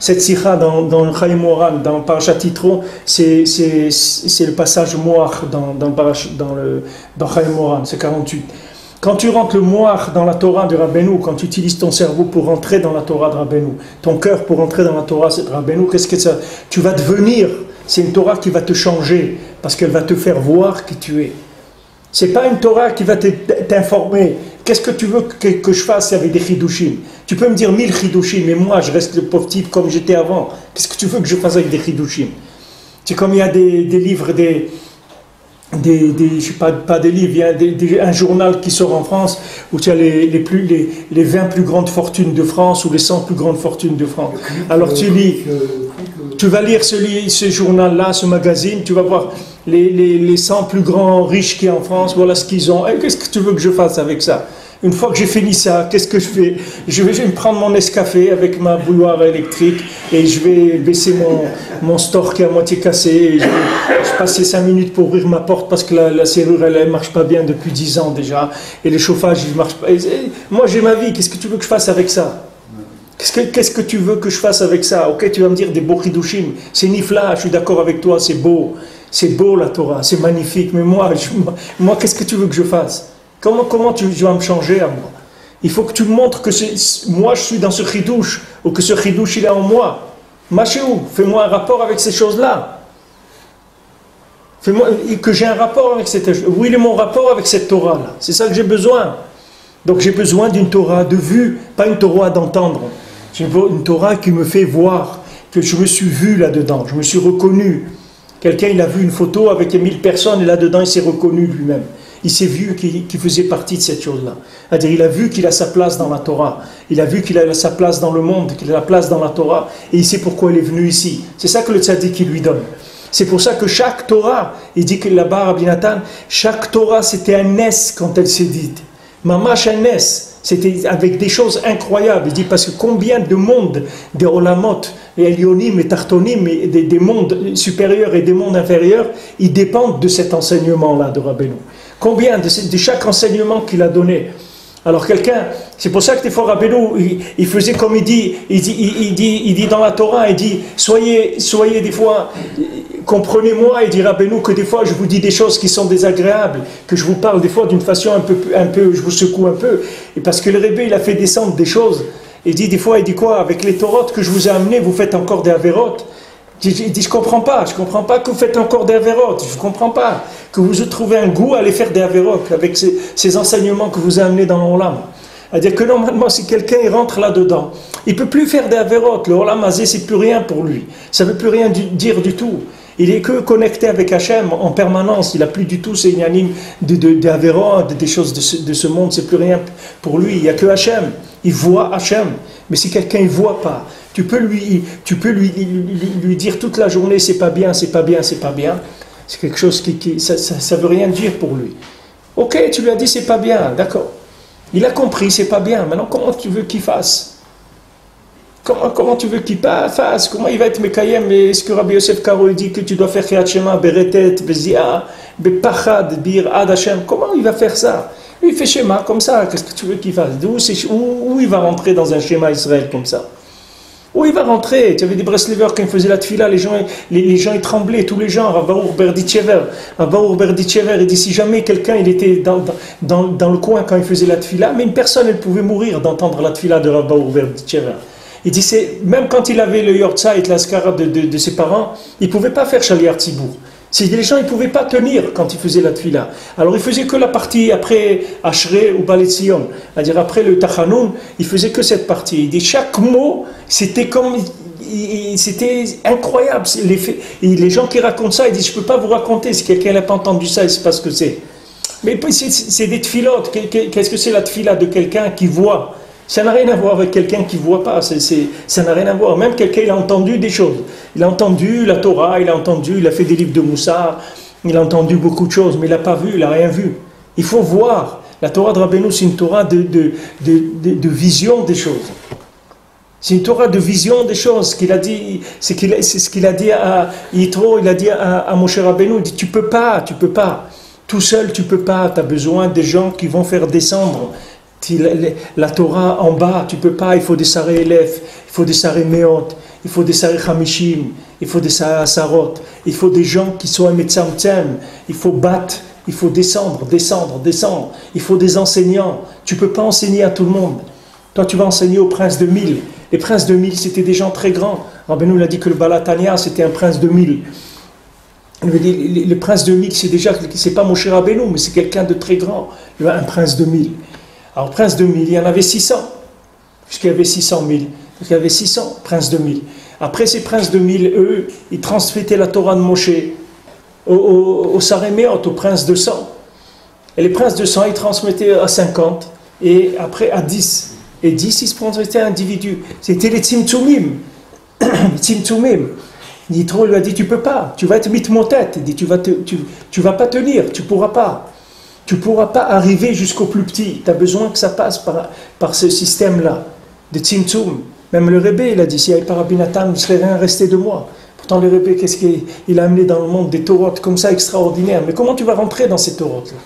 sikha dans le Chaim Moran, dans Parashat Yitro, c'est le passage moach dans Chaim Moran, c'est 48. Quand tu rentres le moach dans la Torah de Rabbeinu, quand tu utilises ton cerveau pour rentrer dans la Torah de Rabbeinu, ton cœur pour rentrer dans la Torah de Rabbeinu, qu'est-ce que ça? Tu vas devenir, c'est une Torah qui va te changer, parce qu'elle va te faire voir qui tu es. C'est pas une Torah qui va t'informer. Qu'est-ce que tu veux que je fasse avec des chidushim? Tu peux me dire 1000 chidushim, mais moi je reste le pauvre type comme j'étais avant. Qu'est-ce que tu veux que je fasse avec des chidushim? C'est comme il y a des livres, je sais pas des livres, il y a un journal qui sort en France où tu as les 20 plus grandes fortunes de France ou les 100 plus grandes fortunes de France. Alors tu lis, tu vas lire ce journal-là, ce magazine, tu vas voir les 100 plus grands riches qu'il y a en France, voilà ce qu'ils ont. Et qu'est-ce que tu veux que je fasse avec ça? Une fois que j'ai fini ça, qu'est-ce que je fais? Je vais me prendre mon Nescafé avec ma bouilloire électrique et je vais baisser mon store qui est à moitié cassé. Et je passer 5 minutes pour ouvrir ma porte parce que la serrure elle ne marche pas bien depuis 10 ans déjà. Et le chauffage il ne marche pas. Moi j'ai ma vie, qu'est-ce que tu veux que je fasse avec ça? Qu'est-ce que tu veux que je fasse avec ça? Ok, tu vas me dire des beaux chidushim. C'est nifla, je suis d'accord avec toi, c'est beau. C'est beau la Torah, c'est magnifique. Mais moi qu'est-ce que tu veux que je fasse? Comment tu vas me changer à moi? Il faut que tu me montres que moi je suis dans ce chidouche, ou que ce chidouche il est en moi. Machéou, fais-moi un rapport avec ces choses-là. Fais-moi que j'ai un rapport avec cette... Où il est mon rapport avec cette Torah-là? C'est ça que j'ai besoin. Donc j'ai besoin d'une Torah de vue, pas une Torah d'entendre. J'ai une Torah qui me fait voir, que je me suis vu là-dedans, je me suis reconnu. Quelqu'un il a vu une photo avec 1000 personnes et là-dedans il s'est reconnu lui-même. Il s'est vu qu'il faisait partie de cette chose-là. C'est-à-dire il a vu qu'il a sa place dans la Torah. Il a vu qu'il a sa place dans le monde, qu'il a la place dans la Torah. Et il sait pourquoi il est venu ici. C'est ça que le tzaddik lui donne. C'est pour ça que chaque Torah, il dit que là-bas, Rabbi Nathan, chaque Torah c'était un nes quand elle s'est dite. Mamash un nes. C'était avec des choses incroyables. Il dit parce que combien de mondes, des olamot, les elionim, les tartonim, des mondes supérieurs et des mondes inférieurs, ils dépendent de cet enseignement-là de Rabbeinu. Combien de chaque enseignement qu'il a donné. Alors quelqu'un, c'est pour ça que des fois Rabbeinu, il faisait comme il dit dans la Torah, il dit soyez des fois, comprenez-moi, il dit Rabbeinu que des fois je vous dis des choses qui sont désagréables, que je vous parle des fois d'une façon un peu, je vous secoue un peu, et parce que le Rebbe il a fait descendre des choses. Il dit des fois, il dit quoi? Avec les Torotes que je vous ai amenées, vous faites encore des avérotes. Il dit, je comprends pas que vous faites encore des avérotes, je comprends pas que vous trouvez un goût à aller faire des avérotes avec ces enseignements que vous avez amenés dans l'Olam. C'est-à-dire que normalement, si quelqu'un rentre là-dedans, il ne peut plus faire des avérotes. Le Olam Hazé, c'est plus rien pour lui. Ça ne veut plus rien dire du tout. Il est que connecté avec Hachem en permanence. Il n'a plus du tout ces inanimes des avérotes, des choses de ce monde. C'est plus rien pour lui. Il n'y a que Hachem. Il voit Hachem. Mais si quelqu'un ne voit pas, tu peux lui dire toute la journée c'est pas bien, c'est pas bien, c'est pas bien. C'est quelque chose ça veut rien dire pour lui. Ok, tu lui as dit c'est pas bien, d'accord. Il a compris, c'est pas bien. Maintenant, comment tu veux qu'il fasse? Comment tu veux qu'il fasse? Comment il va être Mekayem? Est-ce que Rabbi Yosef Karo dit que tu dois faire Kriyat Shema, Beretet, Bezia, Bepachad, Bir, Ad Hashem? Comment il va faire ça? Lui, il fait schéma comme ça. Qu'est-ce que tu veux qu'il fasse? Où il va rentrer dans un schéma Israël comme ça? Où il va rentrer? Tu avais des Breslevers quand ils faisaient la tefila, les gens ils tremblaient, tous les gens. Rav Baruch Berditchever, il dit si jamais quelqu'un il était dans le coin quand il faisait la tefila, mais une personne elle pouvait mourir d'entendre la tefila de Rav Baruch Berditchever. Il dit même quand il avait le yortzeit, la skara de ses parents, il ne pouvait pas faire Shaliar Tzibour. Les gens ne pouvaient pas tenir quand ils faisaient la tefila. Alors il faisait que la partie après Ashrei ou Balet Zion, c'est-à-dire après le Tachanoun, il faisait que cette partie. Il dit chaque mot, c'était comme, c'était incroyable. Les gens qui racontent ça, ils disent je ne peux pas vous raconter. Si quelqu'un n'a pas entendu ça, il ne sait pas ce que c'est. Mais c'est des tefilotes. Qu'est-ce que c'est la tefila de quelqu'un qui voit? Ça n'a rien à voir avec quelqu'un qui ne voit pas, ça n'a rien à voir. Même quelqu'un, il a entendu des choses. Il a entendu la Torah, il a fait des livres de Moussa, il a entendu beaucoup de choses, mais il n'a pas vu, il n'a rien vu. Il faut voir. La Torah de Rabbeinu, c'est une Torah de vision des choses. C'est une Torah de vision des choses. C'est ce qu'il a dit à Yitro, il a dit à Moshe Rabbeinu, il dit tu peux pas. Tout seul, tu peux pas. Tu as besoin des gens qui vont faire descendre la Torah en bas, tu peux pas, il faut des saré élèves, il faut des saré meot, il faut des saré chamishim, il faut des saré asarot, il faut des gens qui soient metzamtzem, il faut battre, il faut descendre, il faut des enseignants, tu peux pas enseigner à tout le monde. Toi tu vas enseigner aux princes de 1000, les princes de 1000 c'était des gens très grands. Rabbeinu l'a dit que le Balatania c'était un prince de 1000. Le prince de 1000 c'est pas Moshe Rabbeinu, mais c'est quelqu'un de très grand, un prince de 1000. Alors, prince de 1000, il y en avait 600, puisqu'il y avait 600 000. Il y avait 600 princes de 1000. Après ces princes de 1000, eux, ils transmettaient la Torah de Moshe aux Saréméot, aux princes de 100. Et les princes de 100, ils transmettaient à 50, et après à 10. Et 10, ils se transmettaient à individus. C'était les Tzimtzumim. Les Tzimtzumim. Yitro lui a dit, tu peux pas, tu vas être mitmotet. Il dit, tu vas pas tenir, tu pourras pas. Tu ne pourras pas arriver jusqu'au plus petit. Tu as besoin que ça passe par ce système-là, de Tzimtzum. Même le Rebbe, il a dit, s'il n'y avait pas Rabbi Nathan, il ne serait rien resté de moi. Pourtant, le Rebbe, qu'est-ce qu'il a amené dans le monde? Des torotes comme ça extraordinaires. Mais comment tu vas rentrer dans ces torotes-là?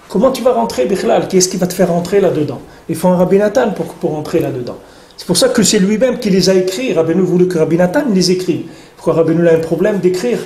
Comment tu vas rentrer, Bichlal? Qu'est-ce qui va te faire rentrer là-dedans? Il faut un Rabbi Nathan pour rentrer là-dedans. C'est pour ça que c'est lui-même qui les a écrits. Rabbeinu voulait que Rabbi Nathan les écrive. Pourquoi Rabbeinu a un problème d'écrire?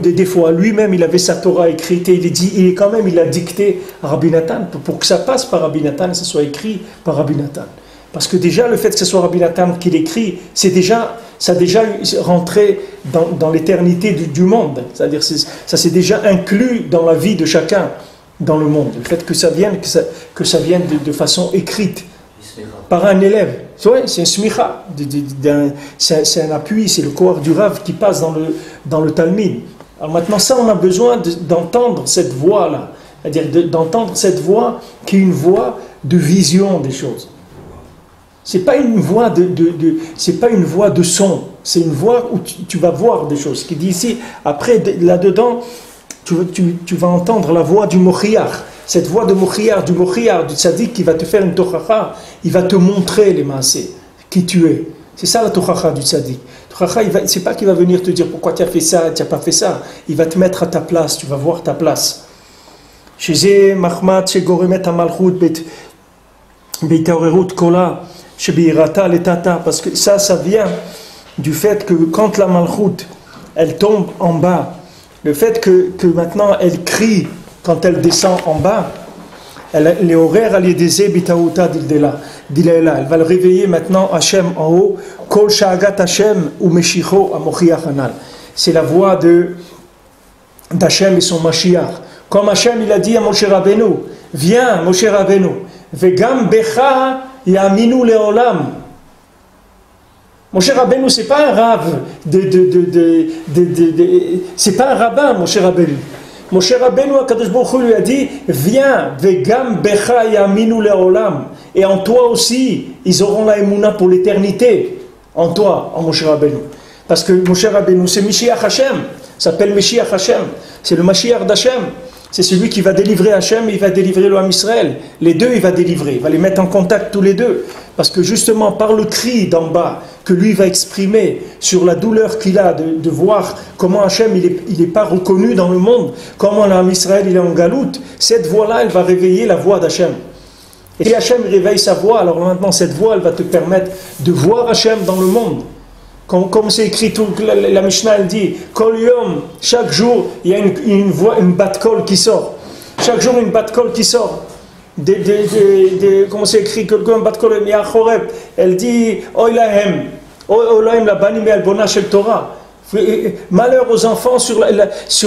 Des fois, lui-même, il avait sa Torah écrite et il a dicté à Rabbi Nathan pour que ça passe par Rabbi Nathan et que ça soit écrit par Rabbi Nathan. Parce que déjà, le fait que ce soit Rabbi Nathan qui l'écrit, ça a déjà rentré dans l'éternité du monde. C'est-à-dire ça s'est déjà inclus dans la vie de chacun dans le monde. Le fait que ça vienne de façon écrite par un élève. Ouais, c'est un smicha, c'est un appui, c'est le corps du Rav qui passe dans le Talmud. Alors maintenant, ça, on a besoin d'entendre cette voix-là, c'est-à-dire d'entendre cette voix qui est une voix de vision des choses. C'est pas une voix c'est pas une voix de son, c'est une voix où tu vas voir des choses. Ce qui dit ici, après, là-dedans, tu vas entendre la voix du Mochiach. Cette voix de Mochiach, du tzaddik qui va te faire une tochacha, il va te montrer les maasés, qui tu es. C'est ça la tochacha du tzaddik. Tochacha, c'est pas qu'il va venir te dire pourquoi tu as fait ça, tu n'as pas fait ça. Il va te mettre à ta place, tu vas voir ta place. Chez Mahmat, chez Goremet Amalchut, Beitaorerut Kola, chez Beirata, l'Etata, parce que ça vient du fait que quand la Malchut, elle tombe en bas, le fait que maintenant elle crie, quand elle descend en bas, les horaires alliés des Bitaouta d'Ildela, elle va le réveiller maintenant Hachem en haut, Kol Sha'agat Hachem ou Meshicho Amochiach Anal. C'est la voix d'Hachem et son Mashiach. Comme Hachem il a dit à Moshe Rabbeinu, viens Moshe Rabbeinu, Vegam Becha Yaminu Leolam. Moshe Rabbeinu, c'est pas un rave, c'est pas un rabbin, Moshe Rabbeinu. Moshe Rabbeinu, HaKadosh Baruch Hu lui a dit, viens, vegam becha yaminu leolam. Et en toi aussi, ils auront la émouna pour l'éternité. En toi, en Moshe Rabbeinu. Parce que Moshe Rabbeinu, c'est Mashiach Hashem. Ça s'appelle Mashiach Hashem. C'est le Mashiach d'Hashem. C'est celui qui va délivrer Hachem et il va délivrer le Ham Israël. Les deux, il va délivrer, il va les mettre en contact tous les deux. Parce que justement, par le cri d'en bas, que lui va exprimer sur la douleur qu'il a de voir comment Hachem, il n'est pas reconnu dans le monde, comment le Ham Israël, il est en galoute, cette voix-là, elle va réveiller la voix d'Hachem. Et si Hachem réveille sa voix, alors maintenant, cette voix, elle va te permettre de voir Hachem dans le monde. Comme c'est écrit, la Mishnah elle dit, Kol Yom, chaque jour, il y a une voix, une bat-kol qui sort. Chaque jour, une bat-kol qui sort. Comment c'est écrit, quelqu'un, bat-kol, elle dit, Oylahem, Oylahem la banim el bona shel Torah. Malheur aux enfants sur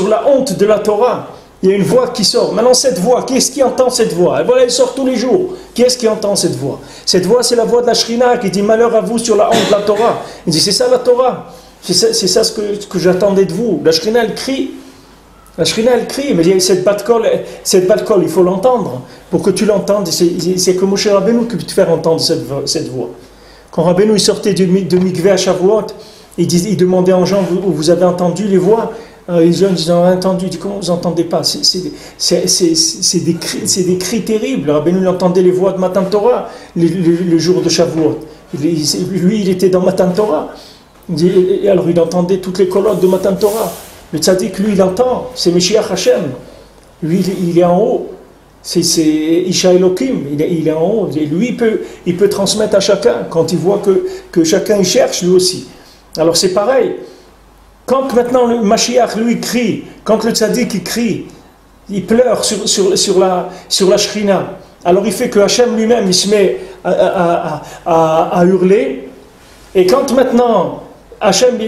la honte de la Torah. Il y a une voix qui sort. Maintenant, cette voix, qui est-ce qui entend cette voix? Voilà, elle sort tous les jours. Qui est-ce qui entend cette voix? Cette voix, c'est la voix de la Shrina qui dit malheur à vous sur la honte de la Torah. Il dit c'est ça la Torah. C'est ça ce que j'attendais de vous. La Shrina, elle crie. La Shrina, elle crie. Mais il y a cette bat-kol, il faut l'entendre. Pour que tu l'entendes, c'est que Moshe Rabbeinu qui peut te faire entendre cette voix. Quand Rabbeinu il sortait de Mikveh à Shavuot, il demandait aux gens, vous avez entendu les voix? Les jeunes, ils ont entendu, comment vous n'entendez pas? C'est des cris terribles. Rabbeinu il entendait les voix de Matan Torah le jour de Shavuot. Lui, il était dans Matan Torah. Et alors, il entendait toutes les colonnes de Matan Torah. Le tzaddik, lui, il entend. C'est Meshiach Hashem. Lui, il est en haut. C'est Isha Elohim. Il est en haut. Et lui, il peut transmettre à chacun. Quand il voit que chacun il cherche, lui aussi. Alors, c'est pareil. Quand maintenant le Mashiach lui crie, quand le tzaddik il crie, il pleure sur la Shrina, alors il fait que Hachem lui-même il se met à hurler, et quand maintenant Hachem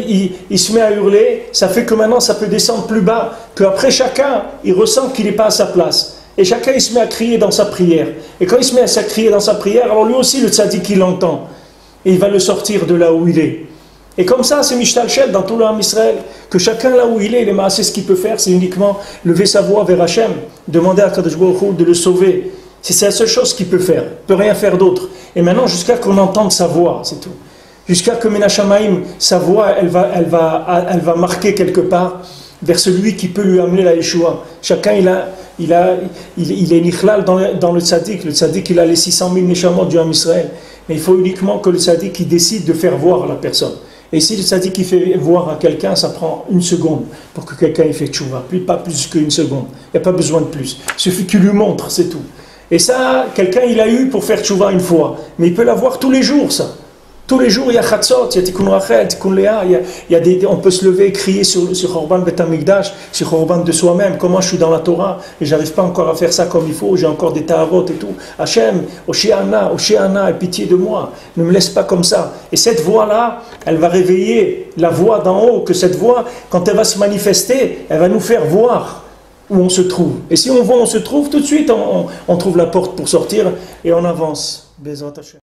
il se met à hurler, ça fait que maintenant ça peut descendre plus bas, qu'après chacun il ressent qu'il n'est pas à sa place, et chacun il se met à crier dans sa prière, et quand il se met à crier dans sa prière, alors lui aussi le tzaddik il l'entend, et il va le sortir de là où il est. Et comme ça, c'est Mishtalchel dans tout le Ham Israël, que chacun là où il est, c'est ce qu'il peut faire, c'est uniquement lever sa voix vers Hachem, demander à Kadosh Baruch Hu de le sauver. C'est la seule chose qu'il peut faire, il ne peut rien faire d'autre. Et maintenant, jusqu'à qu'on entende sa voix, c'est tout. Jusqu'à que Menachamaim, sa voix, elle va marquer quelque part vers celui qui peut lui amener la Yeshua. Chacun, il est nichlal dans le tzaddik. Le tzaddik, il a les 600 000 neshamot du Ham Israël. Mais il faut uniquement que le tzaddik qui décide de faire voir la personne. Et si le tzaddik qui fait voir à quelqu'un, ça prend une seconde pour que quelqu'un ait fait tchouva, pas plus qu'une seconde. Il n'y a pas besoin de plus. Il suffit qu'il lui montre, c'est tout. Et ça, quelqu'un il a eu pour faire tchouva une fois, mais il peut l'avoir tous les jours, ça. Tous les jours, il y a Chatzot, il y a Tikkun Rachel, Tikkun Léa, on peut se lever et crier sur Korban Bet Hamikdash, sur Korban de soi-même. Comment je suis dans la Torah et j'arrive pas encore à faire ça comme il faut, j'ai encore des tahavot et tout. Hachem, Oshéana, aie pitié de moi, ne me laisse pas comme ça. Et cette voix-là, elle va réveiller la voix d'en haut, que cette voix, quand elle va se manifester, elle va nous faire voir où on se trouve. Et si on voit où on se trouve, tout de suite, on trouve la porte pour sortir et on avance. Bezrat Hashem.